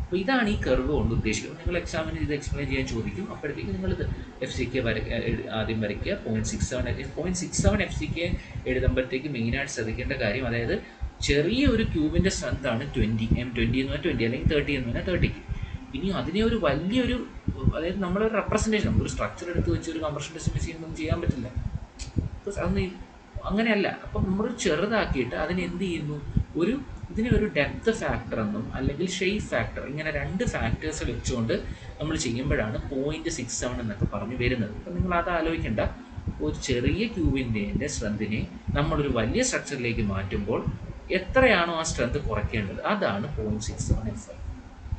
അപ്പോൾ ഇതാണ് ഈ കർവ് കൊണ്ട് ഉദ്ദേശിക്കുന്നത്. നിങ്ങൾ എക്സാമിന് ഇത് എക്സ്പ്ലെയിൻ ചെയ്യാൻ ചോദിക്കും. അപ്പോഴത്തേക്ക് നിങ്ങളിത് FCK ആദ്യം വരയ്ക്കുക. 0.67 FCK എഴുതുമ്പോഴത്തേക്ക് മെയിനായിട്ട് ശ്രദ്ധിക്കേണ്ട കാര്യം, അതായത് ചെറിയ ഒരു ക്യൂബിൻ്റെ സ്ട്രെങ്ത് ആണ് 20, M20 എന്ന് പറഞ്ഞാൽ 20, അല്ലെങ്കിൽ 30 എന്ന് പറഞ്ഞാൽ 30. ഇനി അതിനെ ഒരു വലിയൊരു, അതായത് നമ്മളൊരു റെപ്രസെൻറ്റേഷൻ, നമ്മളൊരു സ്ട്രക്ചർ എടുത്ത് വെച്ച് ഒരു കംപ്രഷൻ ടെസ്റ്റ് മെഷീനൊന്നും ചെയ്യാൻ പറ്റില്ല. അതൊന്നും അങ്ങനെയല്ല. അപ്പം നമ്മൾ ചെറുതാക്കിയിട്ട് അതിന് എന്ത് ചെയ്യുന്നു, ഇതിനെ ഒരു ഡെപ്ത് ഫാക്ടർ എന്നും അല്ലെങ്കിൽ ഷേപ്പ് ഫാക്ടർ, ഇങ്ങനെ 2 ഫാക്ടേഴ്സ് വെച്ചുകൊണ്ട് നമ്മൾ ചെയ്യുമ്പോഴാണ് 0.67 എന്നൊക്കെ പറഞ്ഞ് വരുന്നത്. അപ്പം നിങ്ങൾ അത് ആലോചിക്കേണ്ട. ഒരു ചെറിയ ക്യൂബിൻ്റെ സ്ട്രെങ്തിനെ നമ്മളൊരു വലിയ സ്ട്രക്ചറിലേക്ക് മാറ്റുമ്പോൾ എത്രയാണോ ആ സ്ട്രെങ്ത് കുറയ്ക്കേണ്ടത്, അതാണ് 0.67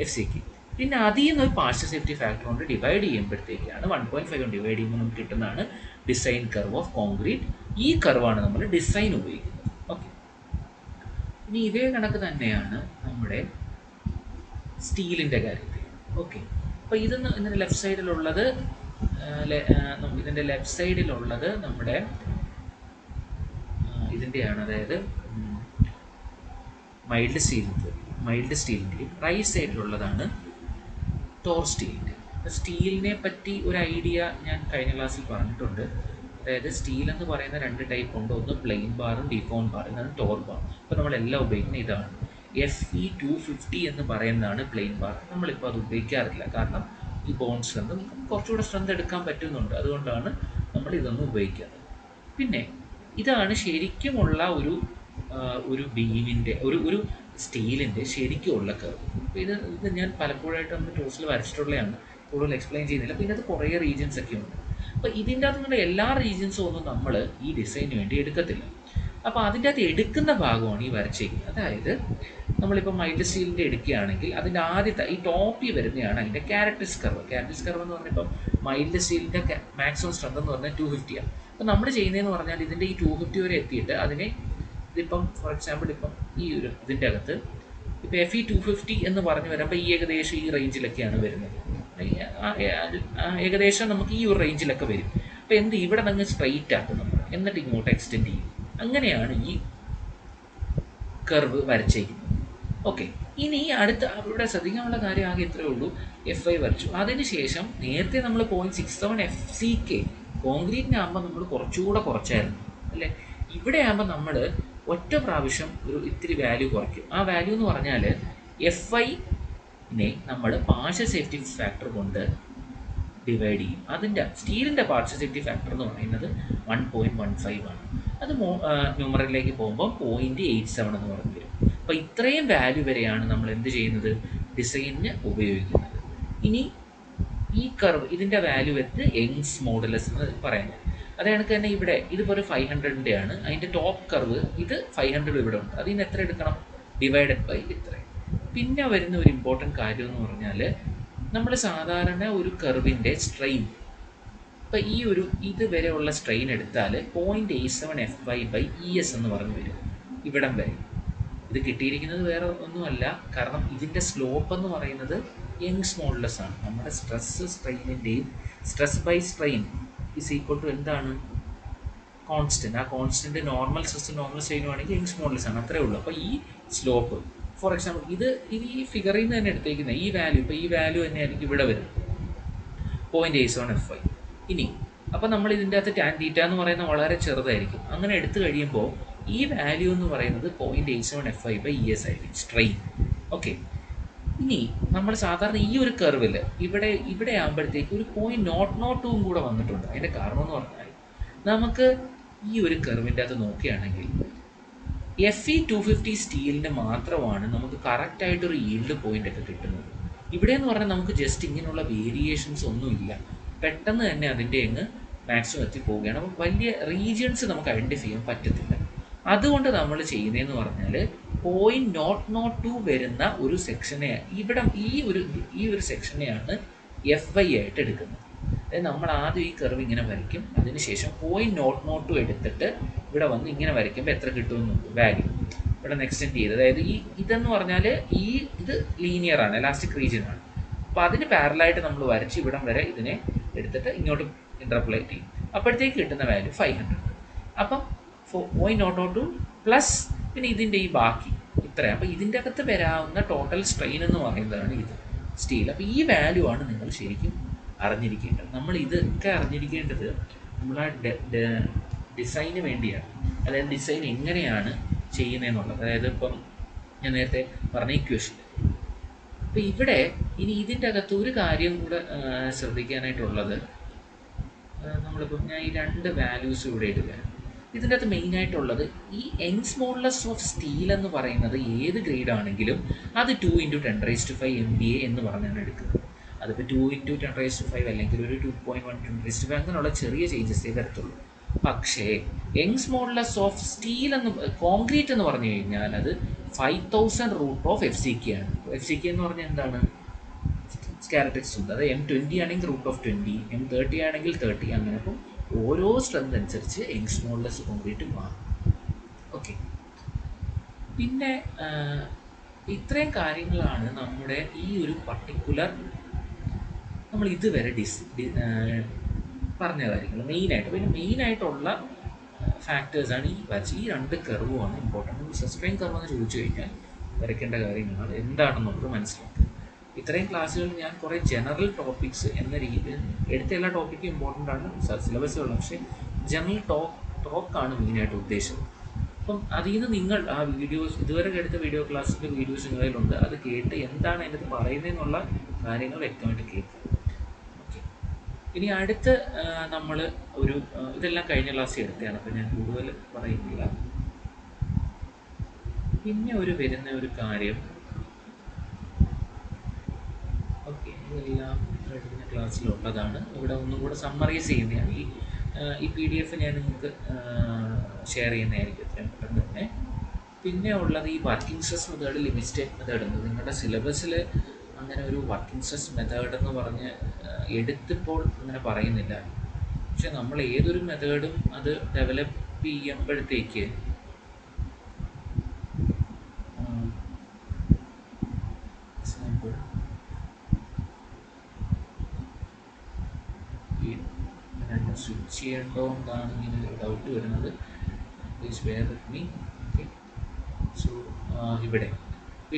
FCK. പിന്നെ അതിൽ നിന്ന് ഒരു പാർഷ്യൽ സേഫ്റ്റി ഫാക്ടർ കൊണ്ട് ഡിവൈഡ് ചെയ്യുമ്പോഴത്തേക്കാണ് 1.5 കൊണ്ട് ഡിവൈഡ് ചെയ്യുമ്പോൾ നമുക്ക് കിട്ടുന്നതാണ് ഡിസൈൻ കർവ് ഓഫ് കോൺക്രീറ്റ്. ഈ കർവാണ് നമ്മൾ ഡിസൈൻ ഉപയോഗിക്കുന്നത്. ഓക്കെ, ഇനി ഇതേ കണക്ക് തന്നെയാണ് നമ്മുടെ സ്റ്റീലിൻ്റെ കാര്യത്തിൽ. ഓക്കെ, അപ്പോൾ ഇതിൻ്റെ ലെഫ്റ്റ് സൈഡിലുള്ളത് നമ്മുടെ ഇതിൻ്റെയാണ്, അതായത് മൈൽഡ് സ്റ്റീലിൻ്റെയും റൈറ്റ് സൈഡിലുള്ളതാണ് ടോർ സ്റ്റീലിൻ്റെ. സ്റ്റീലിനെ പറ്റി ഒരു ഐഡിയ ഞാൻ കഴിഞ്ഞ ക്ലാസ്സിൽ പറഞ്ഞിട്ടുണ്ട്. അതായത് സ്റ്റീൽ എന്ന് പറയുന്ന 2 ടൈപ്പ് ഉണ്ട്. ഒന്ന് പ്ലെയിൻ ബാറും ഡീഫോൺ ബാറും, ഇതാണ് ടോർ ബാർ. അപ്പോൾ നമ്മളെല്ലാം ഉപയോഗിക്കുന്ന ഇതാണ്. FE250 എന്ന് പറയുന്നതാണ് പ്ലെയിൻ ബാർ. നമ്മളിപ്പോൾ അത് ഉപയോഗിക്കാറില്ല, കാരണം ഈ ബോൺ സ്ട്രെങ്ത് കുറച്ചുകൂടെ സ്ട്രെങ്ത് എടുക്കാൻ പറ്റുന്നുണ്ട്. അതുകൊണ്ടാണ് നമ്മൾ ഇതൊന്നും ഉപയോഗിക്കാറ്. പിന്നെ ഇതാണ് ശരിക്കുമുള്ള ഒരു ബീമിൻ്റെ ഒരു സ്റ്റീലിൻ്റെ ശരിക്കുമുള്ള കർവ്. അപ്പോൾ ഇത് ഞാൻ പലപ്പോഴായിട്ട് നമ്മൾ ടോസിൽ വരച്ചിട്ടുള്ളതാണ്, കൂടുതൽ എക്സ്പ്ലെയിൻ ചെയ്യുന്നില്ല. പിന്നെ അത് കുറേ റീജിയൻസ് ഒക്കെ ഉണ്ട്. അപ്പോൾ ഇതിൻ്റെ അകത്തുള്ള എല്ലാ റീജിയൻസും ഒന്നും നമ്മൾ ഈ ഡിസൈനിന് വേണ്ടി എടുക്കത്തില്ല. അപ്പോൾ അതിൻ്റെ അകത്ത് എടുക്കുന്ന ഭാഗമാണ് ഈ വരച്ചേക്കുന്നത്. അതായത് നമ്മളിപ്പോൾ മൈൽഡ് സ്റ്റീലിൻ്റെ എടുക്കുകയാണെങ്കിൽ അതിൻ്റെ ആദ്യത്തെ ഈ ടോപ്പിൽ വരുന്നതാണ് അതിൻ്റെ ക്യാരക്ടറിസ്റ്റിക് കർവ്. ക്യാരക്ടറിസ്റ്റിക് കർവ് എന്ന് പറഞ്ഞപ്പോൾ മൈൽഡ് സ്റ്റീലിൻ്റെ മാക്സിമം സ്ട്രെങ്ത് എന്ന് പറഞ്ഞാൽ 250 ആണ്. അപ്പോൾ നമ്മൾ ചെയ്യുന്നതെന്ന് പറഞ്ഞാൽ ഇതിൻ്റെ ഈ 250 വരെ എത്തിയിട്ട് അതിനെ, ഇതിപ്പം ഫോർ എക്സാമ്പിൾ ഇപ്പം ഈ ഒരു ഇതിൻ്റെ അകത്ത് ഇപ്പോൾ FE250 എന്ന് പറഞ്ഞു വരുമ്പോൾ ഈ ഏകദേശം ഈ റേഞ്ചിലൊക്കെയാണ് വരുന്നത്. ഏകദേശം നമുക്ക് ഈ ഒരു റേഞ്ചിലൊക്കെ വരും. അപ്പോൾ ഇവിടെ നിന്ന് സ്ട്രെയിറ്റ് ആക്കും നമ്മൾ, എന്നിട്ട് ഇങ്ങോട്ട് എക്സ്റ്റെൻഡ് ചെയ്യും. അങ്ങനെയാണ് ഈ കർവ് വരച്ചേക്കുന്നത്. ഓക്കെ, ഇനി അടുത്ത അവിടെ ശ്രദ്ധിക്കാനുള്ള കാര്യം ആകെ ഇത്രയേ ഉള്ളൂ. FI വരച്ചു. അതിനുശേഷം നേരത്തെ നമ്മൾ 0.67 FCK കോൺക്രീറ്റിനാകുമ്പോൾ നമ്മൾ കുറച്ചുകൂടെ കുറച്ചായിരുന്നു അല്ലേ. ഇവിടെ ആകുമ്പോൾ നമ്മൾ ഒറ്റ പ്രാവശ്യം ഇത്തിരി വാല്യൂ കുറയ്ക്കും. ആ വാല്യൂ എന്ന് പറഞ്ഞാൽ FIനെ നമ്മൾ പാർഷ്യൽ സേഫ്റ്റി ഫാക്ടർ കൊണ്ട് ഡിവൈഡ് ചെയ്യും. അതിൻ്റെ സ്റ്റീലിൻ്റെ പാർഷ്യൽ സേഫ്റ്റി ഫാക്ടർ എന്ന് പറയുന്നത് 1.15 ആണ്. അത് ന്യൂമറിലേക്ക് പോകുമ്പോൾ 0.87 എന്ന് പറഞ്ഞു വരും. അപ്പോൾ ഇത്രയും വാല്യൂ വരെയാണ് നമ്മൾ എന്ത് ചെയ്യുന്നത്, ഡിസൈനിന് ഉപയോഗിക്കുന്നത്. ഇനി ഈ കർവ് ഇതിൻ്റെ വാല്യൂ വരുന്നത് യങ്സ് മോഡുലസ് എന്ന് പറയുന്നത്. അതേ കണക്ക് തന്നെ ഇവിടെ ഇതിപ്പോൾ ഒരു 500ൻ്റെ ആണ്. അതിൻ്റെ ടോപ്പ് കർവ് ഇത് 500 ഇവിടെ ഉണ്ട്. അതിൽ നിന്ന് എത്ര എടുക്കണം, ഡിവൈഡഡ് ബൈ ഇത്രയും. പിന്നെ വരുന്ന ഒരു ഇമ്പോർട്ടൻറ്റ് കാര്യം എന്ന് പറഞ്ഞാൽ, നമ്മൾ സാധാരണ ഒരു കർവിൻ്റെ സ്ട്രെയിൻ, ഇപ്പോൾ ഇത് വരെയുള്ള സ്ട്രെയിൻ എടുത്താൽ 0.87 FY/ES എന്ന് പറഞ്ഞു വരും ഇവിടം വരെ. ഇത് കിട്ടിയിരിക്കുന്നത് വേറെ ഒന്നുമല്ല, കാരണം ഇതിൻ്റെ സ്ലോപ്പ് എന്ന് പറയുന്നത് യങ്സ് മോഡുലസ് ആണ്. നമ്മുടെ stress by strain is equal to എന്താണ്, കോൺസ്റ്റൻറ്റ്. ആ കോൺസ്റ്റൻറ്റ് നോർമൽ സ്ട്രെസ് നോർമൽ സ്ട്രെയിനും ആണെങ്കിൽ യങ്സ് മോഡുലസ് ആണ്, അത്രേ ഉള്ളൂ. അപ്പോൾ ഈ സ്ലോപ്പ് ഫോർ എക്സാമ്പിൾ ഇത് ഈ ഫിഗറിൽ നിന്ന് തന്നെ എടുത്തേക്കുന്ന ഈ വാല്യൂ, ഇപ്പോൾ ഈ വാല്യൂ തന്നെയായിരിക്കും ഇവിടെ വരും 0.87 FY. ഇനി അപ്പോൾ നമ്മൾ ഇതിൻ്റെ അകത്ത് ടാൻ തീറ്റ എന്ന് പറയുന്നത് വളരെ ചെറുതായിരിക്കും. അങ്ങനെ എടുത്തു കഴിയുമ്പോൾ ഈ വാല്യൂ എന്ന് പറയുന്നത് 0.87 FY/ES ആയിരിക്കും സ്ട്രെയിൻ. ഓക്കെ, ഇനി നമ്മൾ സാധാരണ ഈ ഒരു കർവിൽ ഇവിടെ ആകുമ്പോഴത്തേക്ക് ഒരു 0.002 കൂടെ വന്നിട്ടുണ്ട്. അതിൻ്റെ കാരണം എന്ന് പറഞ്ഞാൽ നമുക്ക് ഈ ഒരു കർവിൻ്റെ അകത്ത് നോക്കുകയാണെങ്കിൽ FE250 സ്റ്റീലിന് മാത്രമാണ് നമുക്ക് കറക്റ്റായിട്ടൊരു ഈൽഡ് പോയിൻ്റ് ഒക്കെ കിട്ടുന്നത്. ഇവിടെ എന്ന് പറഞ്ഞാൽ നമുക്ക് ജസ്റ്റ് ഇങ്ങനെയുള്ള വേരിയേഷൻസ് ഒന്നുമില്ല, പെട്ടെന്ന് തന്നെ അതിൻ്റെ അങ്ങ് മാക്സിമം എത്തി പോവുകയാണ്. അപ്പം വലിയ റീജിയൻസ് നമുക്ക് ഐഡൻറ്റിഫൈ ചെയ്യാൻ പറ്റത്തില്ല. അതുകൊണ്ട് നമ്മൾ ചെയ്യുന്നതെന്ന് പറഞ്ഞാൽ .002 വരുന്ന ഒരു സെക്ഷനെ ഇവിടെ ഈ ഒരു സെക്ഷനെയാണ് FY ആയിട്ട് എടുക്കുന്നത്. അതായത് നമ്മൾ ആദ്യം ഈ കർവ് ഇങ്ങനെ വരയ്ക്കും, അതിനുശേഷം .002 എടുത്തിട്ട് ഇവിടെ വന്ന് ഇങ്ങനെ വരയ്ക്കുമ്പോൾ എത്ര കിട്ടുമെന്ന് വാല്യൂ ഇവിടെ എക്സ്റ്റെൻഡ് ചെയ്ത്, അതായത് ഇതെന്ന് പറഞ്ഞാൽ ഇത് ലീനിയർ ആണ്, എലാസ്റ്റിക് റീജിയൻ ആണ്. അപ്പോൾ അതിന് പാരലായിട്ട് നമ്മൾ വരച്ച് ഇവിടം വരെ ഇതിനെ എടുത്തിട്ട് ഇങ്ങോട്ട് ഇൻ്റർപോളേറ്റ് ചെയ്യും. അപ്പോഴത്തേക്ക് കിട്ടുന്ന വാല്യൂ 500. അപ്പം .002 പ്ലസ് പിന്നെ ഇതിൻ്റെ ഈ ബാക്കി ഇത്രയാണ്. അപ്പോൾ ഇതിൻ്റെ അകത്ത് വരാവുന്ന ടോട്ടൽ സ്ട്രെയിൻ എന്ന് പറയുന്നതാണ് ഇത് സ്റ്റീൽ. അപ്പോൾ ഈ വാല്യൂ ആണ് നിങ്ങൾ ശരിക്കും അറിഞ്ഞിരിക്കേണ്ടത്. നമ്മൾ ഇതൊക്കെ അറിഞ്ഞിരിക്കേണ്ടത് നമ്മൾ ആ ഡിസൈന് വേണ്ടിയാണ്. അതായത് ഡിസൈൻ എങ്ങനെയാണ് ചെയ്യുന്നതെന്നുള്ളത്. അതായത് ഇപ്പം ഞാൻ നേരത്തെ പറഞ്ഞ ഇക്വേഷൻ. അപ്പോൾ ഇവിടെ ഇനി ഇതിൻ്റെ അകത്ത് ഒരു കാര്യം കൂടെ ശ്രദ്ധിക്കാനായിട്ടുള്ളത്, നമ്മളിപ്പം ഞാൻ ഈ 2 വാല്യൂസ് ഇവിടെ ഇടുകയാണ്. ഇതിൻ്റെ അകത്ത് മെയിനായിട്ടുള്ളത് ഈ യങ്സ് മോഡുലസ് ഓഫ് സ്റ്റീൽ എന്ന് പറയുന്നത് ഏത് ഗ്രേഡ് ആണെങ്കിലും അത് 2 × 10⁵ MPa എന്ന് പറഞ്ഞാണ് എടുക്കുന്നത്. അതിപ്പോൾ 2 × 10⁵ അല്ലെങ്കിൽ ഒരു 2.1 10⁵ അങ്ങനെയുള്ള ചെറിയ ചേഞ്ചസേ വരത്തുള്ളൂ. പക്ഷേ Young's modulus of steel concrete എന്ന് പറഞ്ഞു കഴിഞ്ഞാൽ അത് 5000 √ FCK ആണ്. FCK എന്ന് പറഞ്ഞാൽ എന്താണ്? ക്യാരക്ടറിസ്റ്റിക്സ് ഉണ്ട്. അത് M20 ആണെങ്കിൽ √20, M30 ആണെങ്കിൽ 30, അങ്ങനെ. അപ്പം ഓരോ സ്ട്രെങ്ത് അനുസരിച്ച് യങ്സ് മോഡുലസ് കോൺക്രീറ്റ് മാറും. ഓക്കെ, പിന്നെ ഇത്രയും കാര്യങ്ങളാണ് നമ്മുടെ ഈ ഒരു പർട്ടിക്കുലർ നമ്മൾ ഇതുവരെ പറഞ്ഞ കാര്യങ്ങൾ മെയിനായിട്ട്. പിന്നെ മെയിനായിട്ടുള്ള ഫാക്ടേഴ്സാണ് ഈ 2 കർവുമാണ് ഇമ്പോർട്ടൻറ്റ്. സസ്പെയിൻ കർവ് എന്ന് ചോദിച്ചു കഴിഞ്ഞാൽ വരയ്ക്കേണ്ട കാര്യങ്ങൾ എന്താണെന്നുള്ളത് മനസ്സിലാക്കുക. ഇത്രയും ക്ലാസ്സുകൾ ഞാൻ കുറേ ജനറൽ ടോപ്പിക്സ് എന്ന രീതിയിൽ എടുത്ത എല്ലാ ടോപ്പിക്കും ഇമ്പോർട്ടൻ്റ് ആണ്, സിലബസുകളും. പക്ഷേ ജനറൽ ടോക്കാണ് മെയിനായിട്ട് ഉദ്ദേശം. അപ്പം അതിൽ നിന്ന് നിങ്ങൾ ആ വീഡിയോസ് ഇതുവരെ എടുത്ത വീഡിയോ ക്ലാസ്സിൻ്റെ വീഡിയോസ് നിങ്ങളിലുണ്ട്, അത് കേട്ട് എന്താണ് അതിൻ്റെ അത് പറയുന്നതെന്നുള്ള കാര്യങ്ങൾ വ്യക്തമായിട്ട് കേൾക്കുക. ഓക്കെ, ഇനി അടുത്ത് നമ്മൾ ഇതെല്ലാം കഴിഞ്ഞ ക്ലാസ്സിൽ എടുത്തതാണ്, അപ്പോൾ ഞാൻ കൂടുതൽ പറയുന്നില്ല. പിന്നെ വരുന്ന ഒരു കാര്യം, ഓക്കെ, ഇതെല്ലാം കഴിഞ്ഞ ക്ലാസ്സിലുള്ളതാണ്. ഇവിടെ ഒന്നും കൂടെ സമ്മറൈസ് ചെയ്യുന്നതാണ്. ഈ PDF ഞാൻ നിങ്ങൾക്ക് ഷെയർ ചെയ്യുന്നതായിരിക്കും എത്രയും പെട്ടെന്ന് തന്നെ. പിന്നെ ഉള്ളത് ഈ working stress method, limit state method ഉണ്ട്. നിങ്ങളുടെ സിലബസിൽ അങ്ങനെ ഒരു വർക്കിംഗ് സ്ട്രെസ് മെത്തേഡ് എന്ന് പറഞ്ഞ് എടുത്തിപ്പോൾ അങ്ങനെ പറയുന്നില്ല. പക്ഷെ നമ്മൾ ഏതൊരു മെത്തേഡും അത് ഡെവലപ്പ് ചെയ്യുമ്പോഴത്തേക്ക് എക്സാമ്പിൾ സ്വിച്ച് ചെയ്യേണ്ടോ എന്നാണ് ഇങ്ങനെ ഡൗട്ട് വരുന്നത്. Please bear with me. Okay, so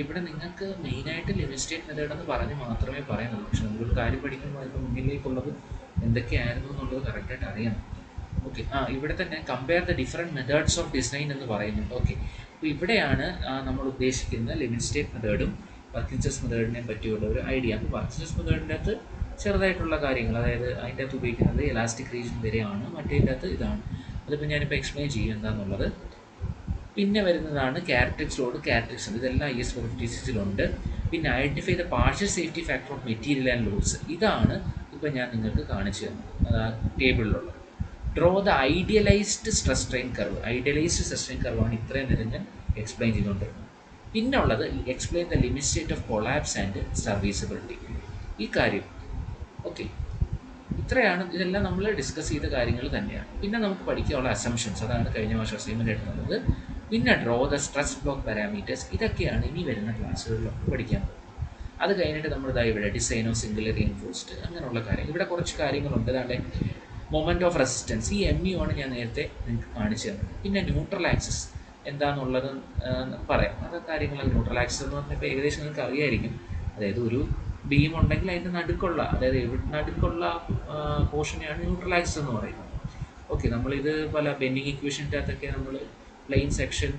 ഇവിടെ നിങ്ങൾക്ക് മെയിനായിട്ട് ലിമിറ്റ് സ്റ്റേറ്റ് മെത്തേഡ് എന്ന് പറഞ്ഞ് മാത്രമേ പറയുന്നുള്ളൂ. പക്ഷെ നമ്മളൊരു കാര്യം പഠിക്കുമ്പോൾ അതിപ്പോൾ മുന്നിലേക്കുള്ളത് എന്തൊക്കെയായിരുന്നു എന്നുള്ളത് കറക്റ്റായിട്ട് അറിയണം. ഓക്കെ, ഇവിടെ തന്നെ compare the different methods of design എന്ന് പറയുന്നുണ്ട്. ഓക്കെ, അപ്പോൾ ഇവിടെയാണ് നമ്മൾ ഉദ്ദേശിക്കുന്ന ലിമിറ്റ് സ്റ്റേറ്റ് മെത്തേഡും വർക്കിംഗ് സ്ട്രെസ് മെത്തേഡിനെ പറ്റിയുള്ള ഒരു ഐഡിയ. അപ്പോൾ വർക്കിംഗ് സ്ട്രെസ് മെത്തേഡിൻ്റെ അകത്ത് ചെറുതായിട്ടുള്ള കാര്യങ്ങൾ, അതായത് അതിൻ്റെ അകത്ത് ഉപയോഗിക്കുന്നത് എലാസ്റ്റിക് റീജിയൻ വരെയാണ്, മറ്റേതിൻ്റെ അകത്ത് ഇതാണ്. അതിപ്പോൾ ഞാനിപ്പോൾ എക്സ്പ്ലെയിൻ ചെയ്യും എന്താണെന്നുള്ളത്. പിന്നെ വരുന്നതാണ് ക്യാരക്ടറിസ്റ്റിക്സ് ലോഡ്, ക്യാരക്ടറിസ്റ്റിക്സ്, ഇതെല്ലാം IS 456-ലുണ്ട്. പിന്നെ identify the partial safety factor of material and loads, ഇതാണ് ഇപ്പോൾ ഞാൻ നിങ്ങൾക്ക് കാണിച്ചു തന്നത് ടേബിളിലുള്ളത്. Draw the idealised stress strain curve, idealised stress strain കർവാണ് ഇത്രയും നേരം ഞാൻ എക്സ്പ്ലെയിൻ ചെയ്തുകൊണ്ടിരുന്നത്. പിന്നെ ഉള്ളത് explain the limit state of collapse and serviceability, ഈ കാര്യം. ഓക്കെ, ഇത്രയാണ്. ഇതെല്ലാം നമ്മൾ ഡിസ്കസ് ചെയ്ത കാര്യങ്ങൾ തന്നെയാണ്. പിന്നെ നമുക്ക് പഠിക്കാനുള്ള അസംഷൻസ്, അതാണ് കഴിഞ്ഞ വർഷം അസൈൻമെൻറ്റ് എടുക്കുന്നത്. പിന്നെ draw the stress block parameters, ഇതൊക്കെയാണ് ഇനി വരുന്ന ക്ലാസ്സുകളിലൊക്കെ പഠിക്കാൻ പോകുന്നത്. അത് കഴിഞ്ഞിട്ട് നമ്മൾ ഇവിടെ ഡിസൈൻ ഓഫ് സിംഗിൾ റീഇൻഫോഴ്സ്ഡ് അങ്ങനെയുള്ള കാര്യങ്ങൾ, ഇവിടെ കുറച്ച് കാര്യങ്ങളുണ്ട്. അതാണ്ട് മൊമെൻറ്റ് ഓഫ് റെസിസ്റ്റൻസ്, ഈ MU ആണ് ഞാൻ നേരത്തെ നിങ്ങൾക്ക് കാണിച്ചു തന്നത്. പിന്നെ ന്യൂട്രൽ ആക്സിസ് എന്താണെന്നുള്ളത് പറയാം. അത് കാര്യങ്ങൾ, ന്യൂട്രൽ ആക്സിസ് എന്ന് പറഞ്ഞാൽ ഇപ്പോൾ ഏകദേശം നിങ്ങൾക്ക് അറിയായിരിക്കും. അതായത് ഒരു ബീം ഉണ്ടെങ്കിൽ അതിൻ്റെ നടുക്കുള്ള, അതായത് നടുക്കുള്ള പോർഷനെയാണ് ന്യൂട്രൽ ആക്സിസ് എന്ന് പറയുന്നത്. ഓക്കെ, നമ്മളിത് പല ബെൻഡിങ് ഇക്വേഷൻ്റെ അകത്തൊക്കെ നമ്മൾ plane section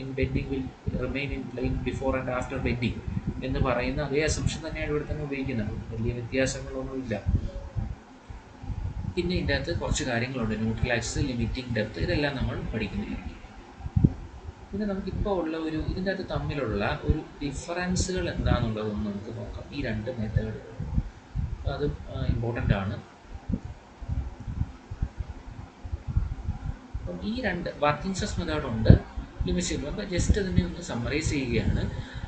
in bending will remain in plane before and after bending എന്ന് പറയുന്ന അതേ അസംഷൻ തന്നെയാണ് ഇവിടെ തന്നെ ഉപയോഗിക്കുന്നത്. വലിയ വ്യത്യാസങ്ങളൊന്നുമില്ല. പിന്നെ ഇതിൻ്റെ അകത്ത് കുറച്ച് കാര്യങ്ങളുണ്ട്, ന്യൂട്രൽ ആക്സിസ്, ലിമിറ്റിംഗ് ഡെപ്ത്, ഇതെല്ലാം നമ്മൾ പഠിക്കുന്നതായിരിക്കും. പിന്നെ നമുക്കിപ്പോൾ ഉള്ള ഇതിൻ്റെ അകത്ത് തമ്മിലുള്ള ഒരു ഡിഫറൻസുകൾ എന്താണെന്നുള്ളതൊന്ന് നമുക്ക് നോക്കാം. ഈ രണ്ട് മെത്തേഡ് അത് ഇമ്പോർട്ടൻ്റ് ആണ്. അപ്പം ഈ രണ്ട് വർക്കിംഗ് സ്ട്രെസ് മെത്തേഡ് ഉണ്ട്, ലിമിറ്റ് സ്റ്റേറ്റ്. അപ്പോൾ ജസ്റ്റ് അതിനെ ഒന്ന് സമ്മറൈസ് ചെയ്യുകയാണ്.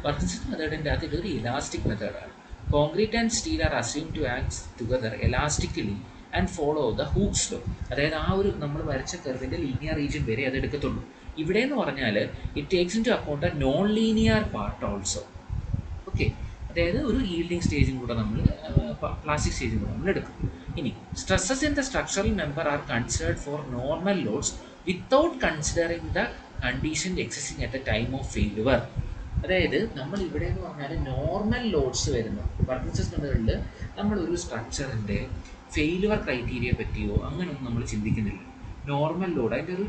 വർക്കിംഗ് സ്ട്രെസ് മെത്തേഡിൻ്റെ അകത്ത് ഇതൊരു ഇലാസ്റ്റിക് മെത്തേഡാണ്. Concrete and steel are assume to act together elastically and follow the Hooke's law. അതായത് ആ ഒരു നമ്മൾ വരച്ച കർവിൻ്റെ ലീനിയർ റീജിയൻ വരെ അത് എടുക്കത്തുള്ളൂ. ഇവിടെ എന്ന് പറഞ്ഞാൽ it takes into account a non linear part also. Okay, അതായത് ഒരു ഈൽഡിങ് സ്റ്റേജും കൂടെ നമ്മൾ പ്ലാസ്റ്റിക് സ്റ്റേജും കൂടെ നമ്മൾ എടുക്കും. ഇനി stresses in the structural member are considered for normal loads without considering the condition existing at the time of failure. അതായത് നമ്മൾ ഇവിടെ എന്ന് പറഞ്ഞാൽ നോർമൽ ലോഡ്സ് വരുന്ന വർക്കിംഗ് സ്ട്രെസ് മെത്തേഡിൽ നമ്മളൊരു സ്ട്രക്ചറിൻ്റെ ഫെയിലുവർ ക്രൈറ്റീരിയ പറ്റിയോ അങ്ങനെയൊന്നും നമ്മൾ ചിന്തിക്കുന്നില്ല. നോർമൽ ലോഡ് അതിൻ്റെ ഒരു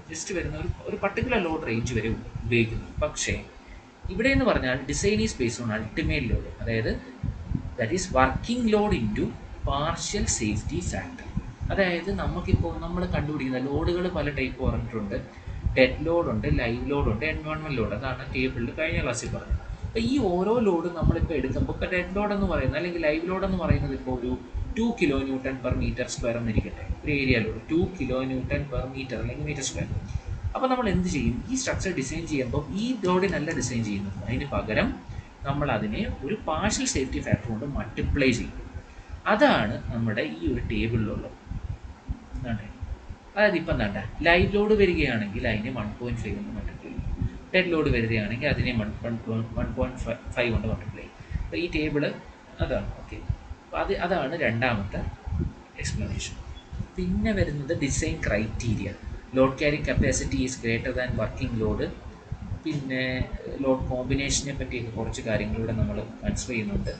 ജസ്റ്റ് വരുന്ന ഒരു പർട്ടിക്കുലർ ലോഡ് റേഞ്ച് വരെ ഉപയോഗിക്കുന്നു. പക്ഷേ ഇവിടെ എന്ന് പറഞ്ഞാൽ design is based on ultimate load, അതായത് that is working load into partial safety factor. അതായത് നമുക്കിപ്പോൾ നമ്മൾ കണ്ടുപിടിക്കുന്ന ലോഡുകൾ പല ടൈപ്പ് പറഞ്ഞിട്ടുണ്ട്. ഡെഡ് ലോഡുണ്ട്, ലൈവ് ലോഡുണ്ട്, എൻവയോൺമെൻറ്റ് ലോഡ്. അതാണ് ടേബിളിൽ കഴിഞ്ഞ ക്ലാസ്സിൽ പറഞ്ഞത്. അപ്പോൾ ഈ ഓരോ ലോഡും നമ്മളിപ്പോൾ എടുക്കുമ്പോൾ ഇപ്പോൾ ഡെഡ് ലോഡ് എന്ന് പറയുന്നത് അല്ലെങ്കിൽ ലൈവ് ലോഡ് എന്ന് പറയുന്നത് ഇപ്പോൾ ഒരു 2 kN/m² എന്നിരിക്കട്ടെ, ഒരു ഏരിയ ലോഡ് 2 kN/m അല്ലെങ്കിൽ മീറ്റർ സ്ക്വയർ. അപ്പോൾ നമ്മൾ എന്ത് ചെയ്യും? ഈ സ്ട്രക്ചർ ഡിസൈൻ ചെയ്യുമ്പോൾ ഈ ലോഡിനല്ല ഡിസൈൻ ചെയ്യുന്നത്, അതിന് പകരം നമ്മൾ അതിനെ ഒരു പാർഷ്യൽ സേഫ്റ്റി ഫാക്ടർ കൊണ്ട് മൾട്ടിപ്ലൈ ചെയ്യും. അതാണ് നമ്മുടെ ഈ ഒരു ടേബിളിലുള്ളത്. അതായത് ഇപ്പം എന്താ, ലൈവ് ലോഡ് വരികയാണെങ്കിൽ അതിനെ 1.5 കൊണ്ട് മൾട്ടിപ്ലൈ ചെയ്യും. ഡെഡ് ലോഡ് വരികയാണെങ്കിൽ അതിനെ 1.5 കൊണ്ട് മൾട്ടിപ്ലൈ ചെയ്യും. അപ്പോൾ ഈ ടേബിള് അതാണ്. ഓക്കെ, അപ്പോൾ അതാണ് രണ്ടാമത്തെ എക്സ്പ്ലനേഷൻ. പിന്നെ വരുന്നത് design criteria. Load carrying capacity is greater than working load. പിന്നെ ലോഡ് കോമ്പിനേഷനെ പറ്റിയൊക്കെ കുറച്ച് കാര്യങ്ങളിലൂടെ നമ്മൾ കൺസിഡർ ചെയ്യുന്നുണ്ട്.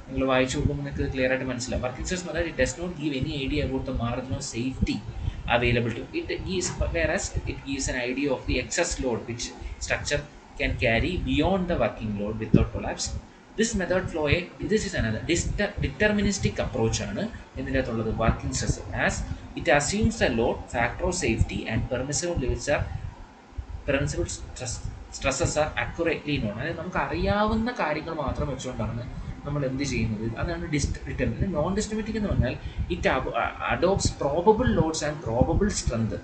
നിങ്ങൾ വായിച്ചു നോക്കുമ്പോൾ നിങ്ങൾക്ക് ക്ലിയർ ആയിട്ട് മനസ്സിലാവും. Working stress method it does not give any idea about the margin of safety available to it is, whereas it gives an idea of the excess load which structure can carry beyond the working load without collapse. This method flow this is another deterministic approach ആണ് ഇതിനകത്തുള്ളത് working stress, as it assumes a load, factor of safety and permissible stresses are accurately known. അതായത് നമുക്ക് അറിയാവുന്ന കാര്യങ്ങൾ മാത്രം വെച്ചുകൊണ്ടാണ് നമ്മൾ എന്ത് ചെയ്യുന്നത്. അതാണ് ഡിറ്റർമിനന്റ്. നോൺ ഡിസ്റ്റർമിനറ്റിക് എന്ന് പറഞ്ഞാൽ it adopts probable loads and probable strength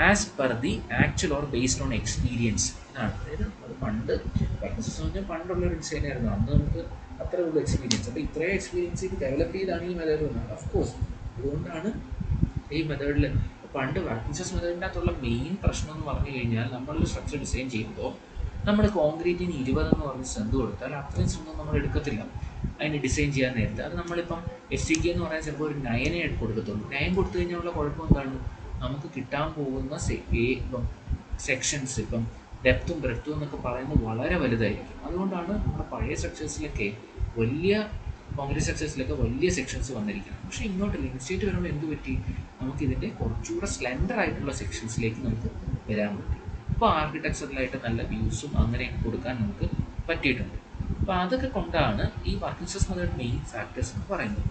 as per the actual or based on experience. ഇതാണ്. അതായത് അത് പണ്ട് പണ്ടുള്ളൊരു ഡിസൈൻ ആയിരുന്നു. അന്ന് നമുക്ക് അത്രേ ഉള്ളൂ എക്സ്പീരിയൻസ്. അപ്പോൾ ഇത്രയും എക്സ്പീരിയൻസ് ഇത് ഡെവലപ്പ് ചെയ്താണ് ഈ മെത്തേഡ് വന്നത്. ഓഫ്കോഴ്സ് അതുകൊണ്ടാണ് ഈ മെത്തേഡിൽ പണ്ട് വർക്കിംഗ് സ്ട്രെസ് മെത്തേഡിൻ്റെ അകത്തുള്ള മെയിൻ പ്രശ്നം എന്ന് പറഞ്ഞു കഴിഞ്ഞാൽ നമ്മളൊരു സ്ട്രക്ചർ ഡിസൈൻ ചെയ്യുമ്പോൾ നമ്മൾ കോൺക്രീറ്റിന് 20 എന്ന് പറഞ്ഞ് സ്ട്രെങ്ത് കൊടുത്താൽ അത്രയും സ്ട്രെങ്ത് നമ്മൾ എടുക്കത്തില്ല അതിന് ഡിസൈൻ ചെയ്യാൻ നേരത്തെ. അത് നമ്മളിപ്പം FCK എന്ന് പറയാൻ ചിലപ്പോൾ ഒരു 9 കൊടുക്കത്തുള്ളൂ. 9 കൊടുത്തു കഴിഞ്ഞാലുള്ള കുഴപ്പം എന്താണ്, നമുക്ക് കിട്ടാൻ പോകുന്ന ഇപ്പം സെക്ഷൻസ് ഇപ്പം ഡെപ്തും ബ്രെഡ്ത്തും എന്നൊക്കെ പറയുന്നത് വളരെ വലുതായിരിക്കും. അതുകൊണ്ടാണ് നമ്മുടെ പഴയ സ്ട്രക്ചേഴ്സിലൊക്കെ വലിയ കോൺക്രീറ്റ് സ്ട്രക്ചേഴ്സിലൊക്കെ വലിയ സെക്ഷൻസ് വന്നിരിക്കുന്നത്. പക്ഷേ ഇങ്ങോട്ട് ലിമിറ്റ് സ്റ്റേറ്റ് വരുമ്പോൾ എന്ത് പറ്റി, നമുക്കിതിൻ്റെ കുറച്ചുകൂടെ സ്ലെൻഡർ ആയിട്ടുള്ള സെക്ഷൻസിലേക്ക് നമുക്ക് വരാൻ പറ്റി. ഇപ്പോൾ ആർക്കിടെക്ചറിലായിട്ട് നല്ല വ്യൂസും അങ്ങനെയൊക്കെ കൊടുക്കാൻ നമുക്ക് പറ്റിയിട്ടുണ്ട്. അപ്പോൾ അതൊക്കെ കൊണ്ടാണ് ഈ working stress method main factors എന്ന് പറയുന്നത്.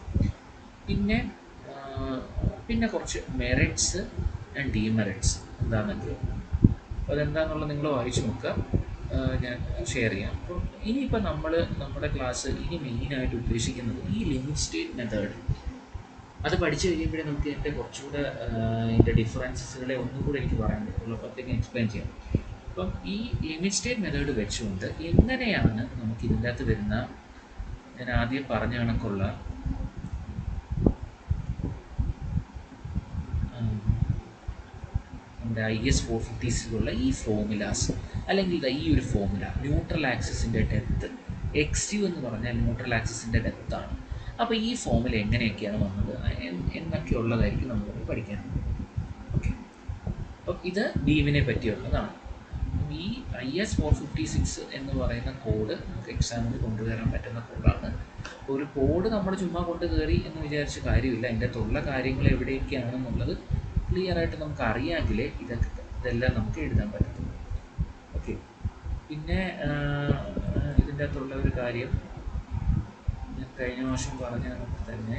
പിന്നെ കുറച്ച് മെറിറ്റ്സ് ആൻഡ് ഡീമെറിറ്റ്സ് എന്താണെന്നൊക്കെ, അപ്പോൾ അതെന്താണെന്നുള്ളത് നിങ്ങൾ വായിച്ചു നോക്കുക, ഞാൻ ഷെയർ ചെയ്യാം. അപ്പോൾ ഇനിയിപ്പോൾ നമ്മുടെ ക്ലാസ് ഇനി മെയിനായിട്ട് ഉദ്ദേശിക്കുന്നത് ഈ ലിമിറ്റ് സ്റ്റേറ്റ് മെത്തേഡ് അത് പഠിച്ചു കഴിയുമ്പോഴേ നമുക്ക് എൻ്റെ കുറച്ചുകൂടെ ഇതിൻ്റെ ഡിഫറൻസുകളെ ഒന്നും കൂടെ എനിക്ക് പറയാൻ പറ്റുള്ളൂ. അപ്പോഴത്തേക്ക് എക്സ്പ്ലെയിൻ ചെയ്യാം. അപ്പം ഈ ലിമിറ്റ് സ്റ്റേറ്റ് മെത്തേഡ് വെച്ചുകൊണ്ട് എങ്ങനെയാണ് നമുക്ക് ഇതിൻ്റെ അകത്ത് വരുന്ന, ഞാൻ ആദ്യം പറഞ്ഞ കണക്കുള്ള നമ്മുടെ IS 450 ഈ ഫോർമുലാസ്, അല്ലെങ്കിൽ ഈ ഒരു ഫോർമുല ന്യൂട്രൽ ആക്സിസിൻ്റെ ഡെപ്ത് XU എന്ന് പറഞ്ഞാൽ ന്യൂട്രൽ ആക്സിസിൻ്റെ ഡെപ്താണ്. അപ്പോൾ ഈ ഫോർമുല എങ്ങനെയൊക്കെയാണ് വന്നത് എന്നൊക്കെയുള്ളതായിരിക്കും നമുക്ക് പഠിക്കാൻ. ഓക്കെ, അപ്പം ഇത് ബീമിനെ പറ്റിയുള്ളതാണ്. ഈ IS 456 എന്ന് പറയുന്ന കോഡ് നമുക്ക് എക്സാമിന് കൊണ്ടുവരാൻ പറ്റുന്ന കോഡാണ്. ഒരു കോഡ് നമ്മൾ ചുമ്മാ കൊണ്ട് കയറി എന്ന് വിചാരിച്ച കാര്യമില്ല. അതിൻ്റെ അകത്തുള്ള കാര്യങ്ങൾ എവിടെയൊക്കെയാണെന്നുള്ളത് ക്ലിയർ ആയിട്ട് നമുക്ക് അറിയാമെങ്കിലേ ഇതെല്ലാം നമുക്ക് എഴുതാൻ പറ്റത്തുള്ളൂ. ഓക്കെ, പിന്നെ ഇതിൻ്റെ അകത്തുള്ള ഒരു കാര്യം ഞാൻ കഴിഞ്ഞ വർഷം പറഞ്ഞ തന്നെ,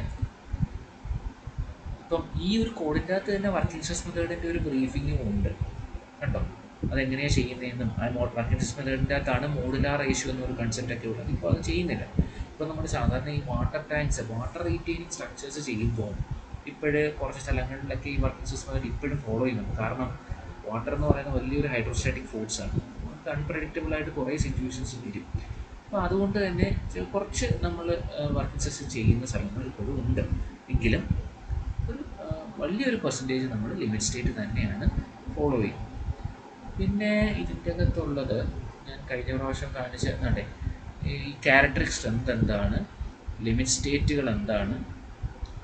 ഇപ്പം ഈ ഒരു കോഡിൻ്റെ അകത്ത് തന്നെ വർക്കിംഗ് സ്ട്രെസ് മെത്തേഡിൻ്റെ ഒരു ബ്രീഫിങ്ങും ഉണ്ട് കേട്ടോ. അതെങ്ങനെയാണ് ചെയ്യുന്നതെന്നും ആ വർക്കിംഗ് സിസ്റ്റം മെത്തേഡിൻ്റെ അകത്താണ് മോഡുലാർ റേഷ്യോ എന്നൊരു കൺസെപ്റ്റൊക്കെ ഉള്ളത്. ഇപ്പോൾ അത് ചെയ്യുന്നില്ല. ഇപ്പോൾ നമ്മൾ സാധാരണ ഈ water tanks, water retaining structures ചെയ്യുമ്പോൾ ഇപ്പോഴ് കുറച്ച് സ്ഥലങ്ങളിലൊക്കെ ഈ വർക്കിംഗ് സിസ്റ്റം മെത്തേഡ് ഇപ്പോഴും ഫോളോ ചെയ്യുന്നുണ്ട്. കാരണം വാട്ടർ എന്ന് പറയുന്നത് വലിയൊരു ഹൈഡ്രോസ്റ്റാറ്റിക് ഫോഴ്സാണ്. നമുക്ക് അൺപ്രഡിക്റ്റബിളായിട്ട് കുറേ സിറ്റുവേഷൻസ് വരും. അപ്പോൾ അതുകൊണ്ട് തന്നെ കുറച്ച് നമ്മൾ വർക്കിംഗ് സിസ്റ്റം ചെയ്യുന്ന സ്ഥലങ്ങൾ ഇപ്പോഴും ഉണ്ട്. എങ്കിലും ഒരു വലിയൊരു പെർസെൻറ്റേജ് നമ്മൾ ലിമിറ്റ് സ്റ്റേറ്റ് തന്നെയാണ് ഫോളോ ചെയ്യുന്നത്. പിന്നെ ഇതിൻ്റെ അകത്തുള്ളത് ഞാൻ കഴിഞ്ഞ പ്രാവശ്യം കാണിച്ചേ, ഈ ക്യാരക്ടറിക് സ്ട്രെങ്ത് എന്താണ്, ലിമിറ്റ് സ്റ്റേറ്റുകൾ എന്താണ്,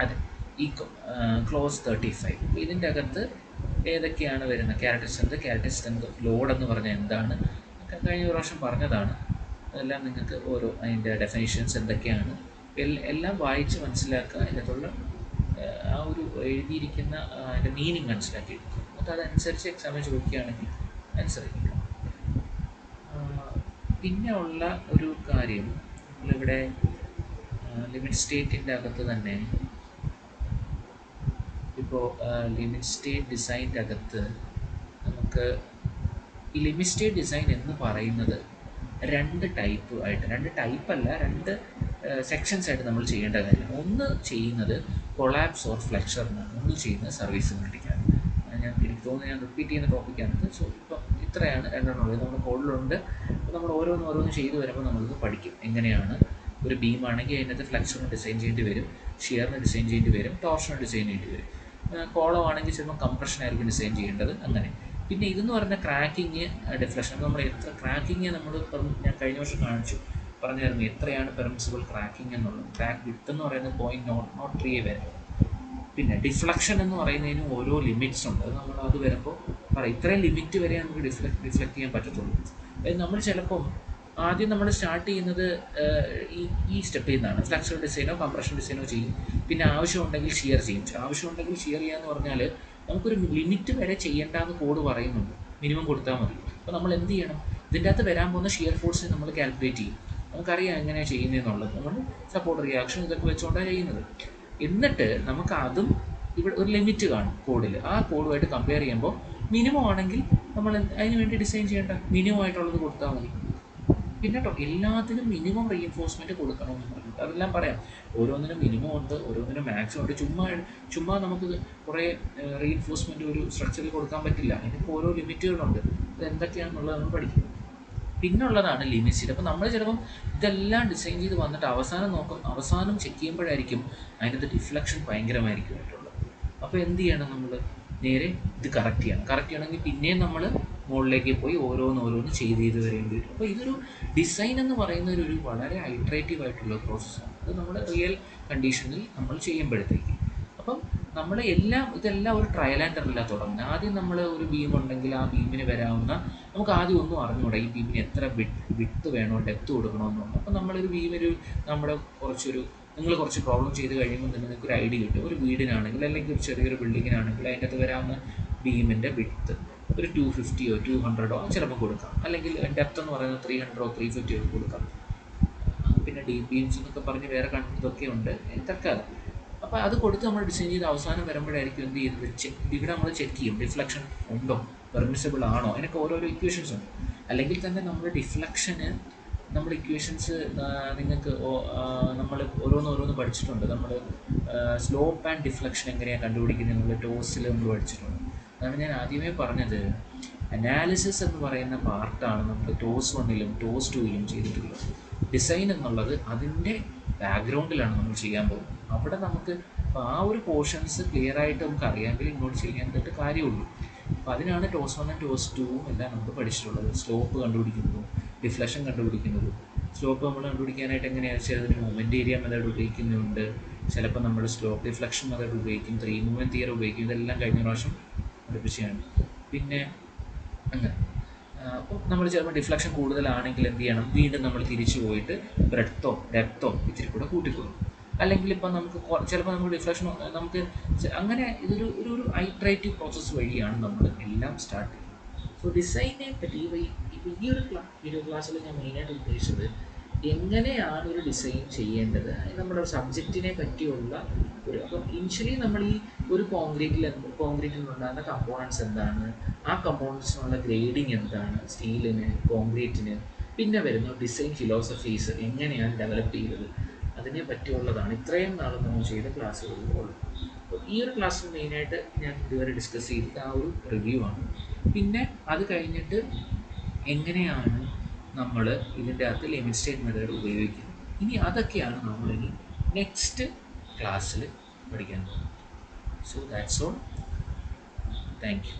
അതെ ഈ ക്ലോസ് 35 ഇതിൻ്റെ അകത്ത് ഏതൊക്കെയാണ് വരുന്നത്, ക്യാരക്ടറിക് സ്ട്രെങ്ത് ഓഫ് ലോഡ് എന്ന് പറഞ്ഞാൽ എന്താണ്, കഴിഞ്ഞ പ്രാവശ്യം പറഞ്ഞതാണ്. അതെല്ലാം നിങ്ങൾക്ക് ഓരോ അതിൻ്റെ ഡെഫിനേഷൻസ് എന്തൊക്കെയാണ് എല്ലാം വായിച്ച് മനസ്സിലാക്കുക. അതിനകത്തുള്ള ആ ഒരു എഴുതിയിരിക്കുന്ന അതിൻ്റെ മീനിങ് മനസ്സിലാക്കി എന്നിട്ട് അതനുസരിച്ച് എക്സാമിൽ ചോദിക്കുകയാണെങ്കിൽ ആൻസർ ചെയ്യുക. പിന്നെ ഉള്ള ഒരു കാര്യം നമ്മളിവിടെ ലിമിറ്റ് സ്റ്റേറ്റിൻ്റെ അകത്ത് തന്നെ ഇപ്പോൾ ലിമിറ്റ് സ്റ്റേറ്റ് ഡിസൈൻ്റെ അകത്ത് നമുക്ക് ഈ ലിമിറ്റ് സ്റ്റേറ്റ് ഡിസൈൻ എന്ന് പറയുന്നത് രണ്ട് സെക്ഷൻസ് ആയിട്ട് നമ്മൾ ചെയ്യേണ്ട കാര്യം. ഒന്ന് ചെയ്യുന്നത് കൊളാപ്സ് ഓർ ഫ്ലെക്ചർ എന്നാണ്, ഒന്ന് ചെയ്യുന്നത് സർവീസിബിലിറ്റിക്കാണ്. എനിക്ക് തോന്നുന്നു ഞാൻ റിപ്പീറ്റ് ചെയ്യുന്ന ടോപ്പിക്കാണിത്. സോ ഇപ്പം ഇത്രയാണ് രണ്ടെണ്ണമുള്ളത്. നമ്മുടെ കോഡിലുണ്ട്. അപ്പോൾ നമ്മൾ ഓരോന്ന് ചെയ്തു വരുമ്പോൾ നമ്മളിത് പഠിക്കും. എങ്ങനെയാണ് ഒരു ബീമാണെങ്കിൽ അതിനകത്ത് ഫ്ലെക്ചറിന് ഡിസൈൻ ചെയ്യേണ്ടി വരും, ഷിയറിന് ഡിസൈൻ ചെയ്യേണ്ടി വരും, ടോർഷന് ഡിസൈൻ ചെയ്യേണ്ടി വരും. കോളം ആണെങ്കിൽ ചിലപ്പോൾ കംപ്രഷനായിരിക്കും ഡിസൈൻ ചെയ്യേണ്ടത്. അങ്ങനെ പിന്നെ ഇതെന്ന് പറഞ്ഞാൽ ക്രാക്കിങ്, ഡിഫ്ലക്ഷൻ. നമ്മൾ എത്ര ക്രാക്കിങ് നമ്മൾ ഞാൻ കഴിഞ്ഞ വർഷം പറഞ്ഞായിരുന്നു എത്രയാണ് പെർമിസിബിൾ ക്രാക്കിംഗ് എന്നുള്ളത്. ക്രാക്ക് വിഡ്ത്ത് എന്ന് പറയുന്നത് 0.003 വരെ. പിന്നെ ഡിഫ്ലക്ഷൻ എന്ന് പറയുന്നതിന് ഓരോ ലിമിറ്റ്സ് ഉണ്ട്. നമ്മൾ അത് വരുമ്പോൾ ഇത്രയും ലിമിറ്റ് വരെ നമുക്ക് ഡിഫ്ലക്ട് ചെയ്യാൻ പറ്റത്തുള്ളൂ. അതായത് നമ്മൾ ചിലപ്പം ആദ്യം നമ്മൾ സ്റ്റാർട്ട് ചെയ്യുന്നത് ഈ സ്റ്റെപ്പിൽ നിന്നാണ്. ഫ്ലെക്സർ ഡിസൈനോ കംപ്രഷൻ ഡിസൈനോ ചെയ്യും. പിന്നെ ആവശ്യമുണ്ടെങ്കിൽ ഷിയർ ചെയ്യും. ആവശ്യമുണ്ടെങ്കിൽ ഷിയർ ചെയ്യാന്ന് പറഞ്ഞാൽ നമുക്കൊരു ലിമിറ്റ് വരെ ചെയ്യേണ്ടെന്ന് കോഡ് പറയുന്നുണ്ട്. മിനിമം കൊടുത്താൽ മതി. അപ്പോൾ നമ്മൾ എന്ത് ചെയ്യണം, ഇതിൻ്റെ അകത്ത് വരാൻ പോകുന്ന ഷിയർ ഫോഴ്സ് നമ്മൾ കാൽക്കുലേറ്റ് ചെയ്യും. നമുക്കറിയാം എങ്ങനെയാണ് ചെയ്യുന്നതെന്നുള്ളത്. നമ്മൾ സപ്പോർട്ട് റിയാക്ഷൻ ഇതൊക്കെ വെച്ചുകൊണ്ടാണ് ചെയ്യുന്നത്. എന്നിട്ട് നമുക്ക് അതും ഇവിടെ ഒരു ലിമിറ്റ് കാണും കോഡിൽ. ആ കോഡുമായിട്ട് കമ്പയർ ചെയ്യുമ്പോൾ മിനിമം ആണെങ്കിൽ നമ്മൾ അതിന് വേണ്ടി ഡിസൈൻ ചെയ്യേണ്ട മിനിമം ആയിട്ടുള്ളത് കൊടുത്താൽ മതി. പിന്നെ എല്ലാത്തിനും മിനിമം റീഎൻഫോഴ്സ്മെൻറ്റ് കൊടുക്കണമെന്ന് പറഞ്ഞിട്ട് അതെല്ലാം പറയാം. ഓരോന്നിനും മിനിമം ഉണ്ട്, ഓരോന്നിനും മാക്സിമം ഉണ്ട്. ചുമ്മാ നമുക്ക് കുറേ റീഎൻഫോഴ്സ്മെൻറ്റ് ഒരു സ്ട്രക്ചറിൽ കൊടുക്കാൻ പറ്റില്ല. അതിനൊക്കെ ഓരോ ലിമിറ്റുകളുണ്ട്. അത് എന്തൊക്കെയാണെന്നുള്ളത് നമ്മൾ പഠിക്കും. പിന്നുള്ളതാണ് ലിമിറ്റ് സ്റ്റേറ്റ്. അപ്പോൾ നമ്മൾ ചിലപ്പം ഇതെല്ലാം ഡിസൈൻ ചെയ്ത് വന്നിട്ട് അവസാനം ചെക്ക് ചെയ്യുമ്പോഴായിരിക്കും അതിനകത്ത് ഡിഫ്ലക്ഷൻ ഭയങ്കരമായിരിക്കുമായിട്ടുള്ളത്. അപ്പോൾ എന്ത് ചെയ്യണം, നമ്മൾ നേരെ ഇത് കറക്റ്റ് ചെയ്യണമെങ്കിൽ പിന്നെയും നമ്മൾ മുകളിലേക്ക് പോയി ഓരോന്ന് ചെയ്ത് വരേണ്ടി വരും. അപ്പോൾ ഇതൊരു ഡിസൈൻ എന്ന് പറയുന്ന ഒരു വളരെ ഐട്രേറ്റീവ് ആയിട്ടുള്ള പ്രോസസ്സാണ്. അത് നമ്മൾ റിയൽ കണ്ടീഷനിൽ നമ്മൾ ചെയ്യുമ്പോഴത്തേക്ക് അപ്പം നമ്മൾ ഇതെല്ലാം ഒരു ട്രയൽ ആൻഡ് എററിലാണ് തുടങ്ങുന്നത്. ആദ്യം നമ്മൾ ഒരു ബീം ഉണ്ടെങ്കിൽ ആ ബീമിന് വരാവുന്ന നമുക്ക് ആദ്യം ഒന്നും അറിഞ്ഞുകൂടാ ഈ ബീമിന് എത്ര വിഡ്ത്ത് വേണോ ഡെപ്ത് കൊടുക്കണമെന്നുണ്ട്. അപ്പോൾ നമ്മളൊരു ബീമിന് നിങ്ങൾ കുറച്ച് പ്രോബ്ലം ചെയ്ത് കഴിയുമ്പോൾ തന്നെ നിങ്ങൾക്ക് ഒരു ഐഡിയ കിട്ടും. ഒരു വീടിനാണെങ്കിൽ അല്ലെങ്കിൽ ഒരു ചെറിയൊരു ബിൽഡിങ്ങിനാണെങ്കിൽ അതിൻ്റെ അകത്ത് വരാവുന്ന ബീമിൻ്റെ വിഡ്ത്ത് ഒരു 250 200 ചിലപ്പോൾ കൊടുക്കാം. അല്ലെങ്കിൽ ഡെപ്ത് എന്ന് പറയുന്നത് 300 350 കൊടുക്കാം. പിന്നെ ഡീപ് ബീംസ് എന്നൊക്കെ പറഞ്ഞ് വേറെ ഇതൊക്കെ ഉണ്ട്. ഇതൊക്കെ അപ്പോൾ അത് കൊടുത്ത് നമ്മൾ ഡിസൈൻ ചെയ്ത് അവസാനം വരുമ്പോഴായിരിക്കും എന്ത് ചെയ്യുന്നത്, ഇവിടെ നമ്മൾ ചെക്ക് ചെയ്യും ഡിഫ്ലക്ഷൻ ഉണ്ടോ, പെർമിസിബിൾ ആണോ. അതിനൊക്കെ ഓരോരോ ഇക്വേഷൻസ് ഉണ്ട്. അല്ലെങ്കിൽ തന്നെ നമ്മൾ ഡിഫ്ലക്ഷന് നമ്മൾ ഇക്വേഷൻസ് നിങ്ങൾക്ക് നമ്മൾ ഓരോന്ന് പഠിച്ചിട്ടുണ്ട്. നമ്മൾ സ്ലോപ്പ് ആൻഡ് ഡിഫ്ലക്ഷൻ എങ്ങനെയാണ് കണ്ടുപിടിക്കുന്നത് നമ്മൾ ടോസിൽ നമ്മൾ പഠിച്ചിട്ടുണ്ട്. അതാണ് ഞാൻ ആദ്യമേ പറഞ്ഞത്. അനാലിസിസ് എന്ന് പറയുന്ന പാർട്ടാണ് നമ്മൾ ടോസ് 1ലും ടോസ് 2ലും ചെയ്തിട്ടുള്ളത്. ഡിസൈൻ എന്നുള്ളത് അതിൻ്റെ ബാക്ക്ഗ്രൗണ്ടിലാണ് നമ്മൾ ചെയ്യാൻ പോകുന്നത്. അവിടെ നമുക്ക് ആ ഒരു പോർഷൻസ് ക്ലിയർ ആയിട്ട് നമുക്ക് അറിയാമെങ്കിൽ ഇങ്ങോട്ട് ചെയ്യാനായിട്ട് കാര്യമുള്ളൂ. അപ്പോൾ അതിനാണ് ടോസ് 1 ടോസ് 2 എല്ലാം നമ്മൾ പഠിച്ചിട്ടുള്ളത്. സ്ലോപ്പ് കണ്ടുപിടിക്കുന്നതും ഡിഫ്ലക്ഷൻ കണ്ടുപിടിക്കുന്നതും. സ്ലോപ്പ് നമ്മൾ കണ്ടുപിടിക്കാനായിട്ട് എങ്ങനെയാണെന്ന് വെച്ചാൽ അതിന് മൊമെൻ്റ് ഏരിയ മെത്തേഡ് ഉപയോഗിക്കുന്നുണ്ട്. ചിലപ്പോൾ നമ്മൾ സ്ലോപ്പ് ഡിഫ്ലക്ഷൻ മെത്തേഡ് ഉപയോഗിക്കും, 3 മൂവ്മെൻറ്റ് തിയറി ഉപയോഗിക്കും. ഇതെല്ലാം കഴിഞ്ഞ പ്രാവശ്യം പഠിപ്പിച്ചാണ്. പിന്നെ അങ്ങനെ അപ്പോൾ നമ്മൾ ചിലപ്പോൾ ഡിഫ്ലക്ഷൻ കൂടുതലാണെങ്കിൽ എന്ത് ചെയ്യണം, വീണ്ടും നമ്മൾ തിരിച്ചു പോയിട്ട് ബ്രെഡ്ത്തോ ഡെപ്തോ ഇത്തിരി കൂടെ കൂട്ടിക്കൊള്ളും. അല്ലെങ്കിൽ ഇപ്പം നമുക്ക് ചിലപ്പോൾ നമുക്ക് ഡിഫ്ലക്ഷൻ നമുക്ക് അങ്ങനെ ഇതൊരു ഐട്രേറ്റീവ് പ്രോസസ്സ് വഴിയാണ് നമ്മൾ എല്ലാം സ്റ്റാർട്ട് ചെയ്യുന്നത്. സോ ഡിസൈനെ പറ്റി ഈ ഒരു വീഡിയോ ക്ലാസ്സിൽ ഞാൻ മെയിനായിട്ട് ഉദ്ദേശിച്ചത് എങ്ങനെയാണ് ഒരു ഡിസൈൻ ചെയ്യേണ്ടത്, നമ്മുടെ സബ്ജക്റ്റിനെ പറ്റിയുള്ള ഒരു, അപ്പം ഇനിഷ്യലി നമ്മൾ ഈ ഒരു കോൺക്രീറ്റിൽ ഉണ്ടാകുന്ന കമ്പോണൻസ് എന്താണ്, ആ കമ്പോണൻസിനുള്ള ഗ്രേഡിങ് എന്താണ്, സ്റ്റീലിന്, കോൺക്രീറ്റിന്, പിന്നെ വരുന്ന ഡിസൈൻ ഫിലോസഫീസ് എങ്ങനെയാണ് ഡെവലപ്പ് ചെയ്തത്, അതിനെ പറ്റിയുള്ളതാണ് ഇത്രയും നാളും നമ്മൾ ചെയ്ത ക്ലാസ്സുകളിലുള്ളത്. അപ്പോൾ ഈ ഒരു ക്ലാസ്സിൽ മെയിനായിട്ട് ഞാൻ ഇതുവരെ ഡിസ്കസ് ചെയ്തത് ആ ഒരു റിവ്യൂ ആണ്. പിന്നെ അത് കഴിഞ്ഞിട്ട് എങ്ങനെയാണ് നമ്മൾ ഇതിൻ്റെ അകത്ത് ലിമിറ്റ് സ്റ്റേറ്റ് മെത്തേഡ് ഉപയോഗിക്കുന്നത്, ഇനി അതൊക്കെയാണ് നമ്മളിനി നെക്സ്റ്റ് ക്ലാസ്സിൽ പഠിക്കാൻ പോകുന്നത്. So that's all. Thank you.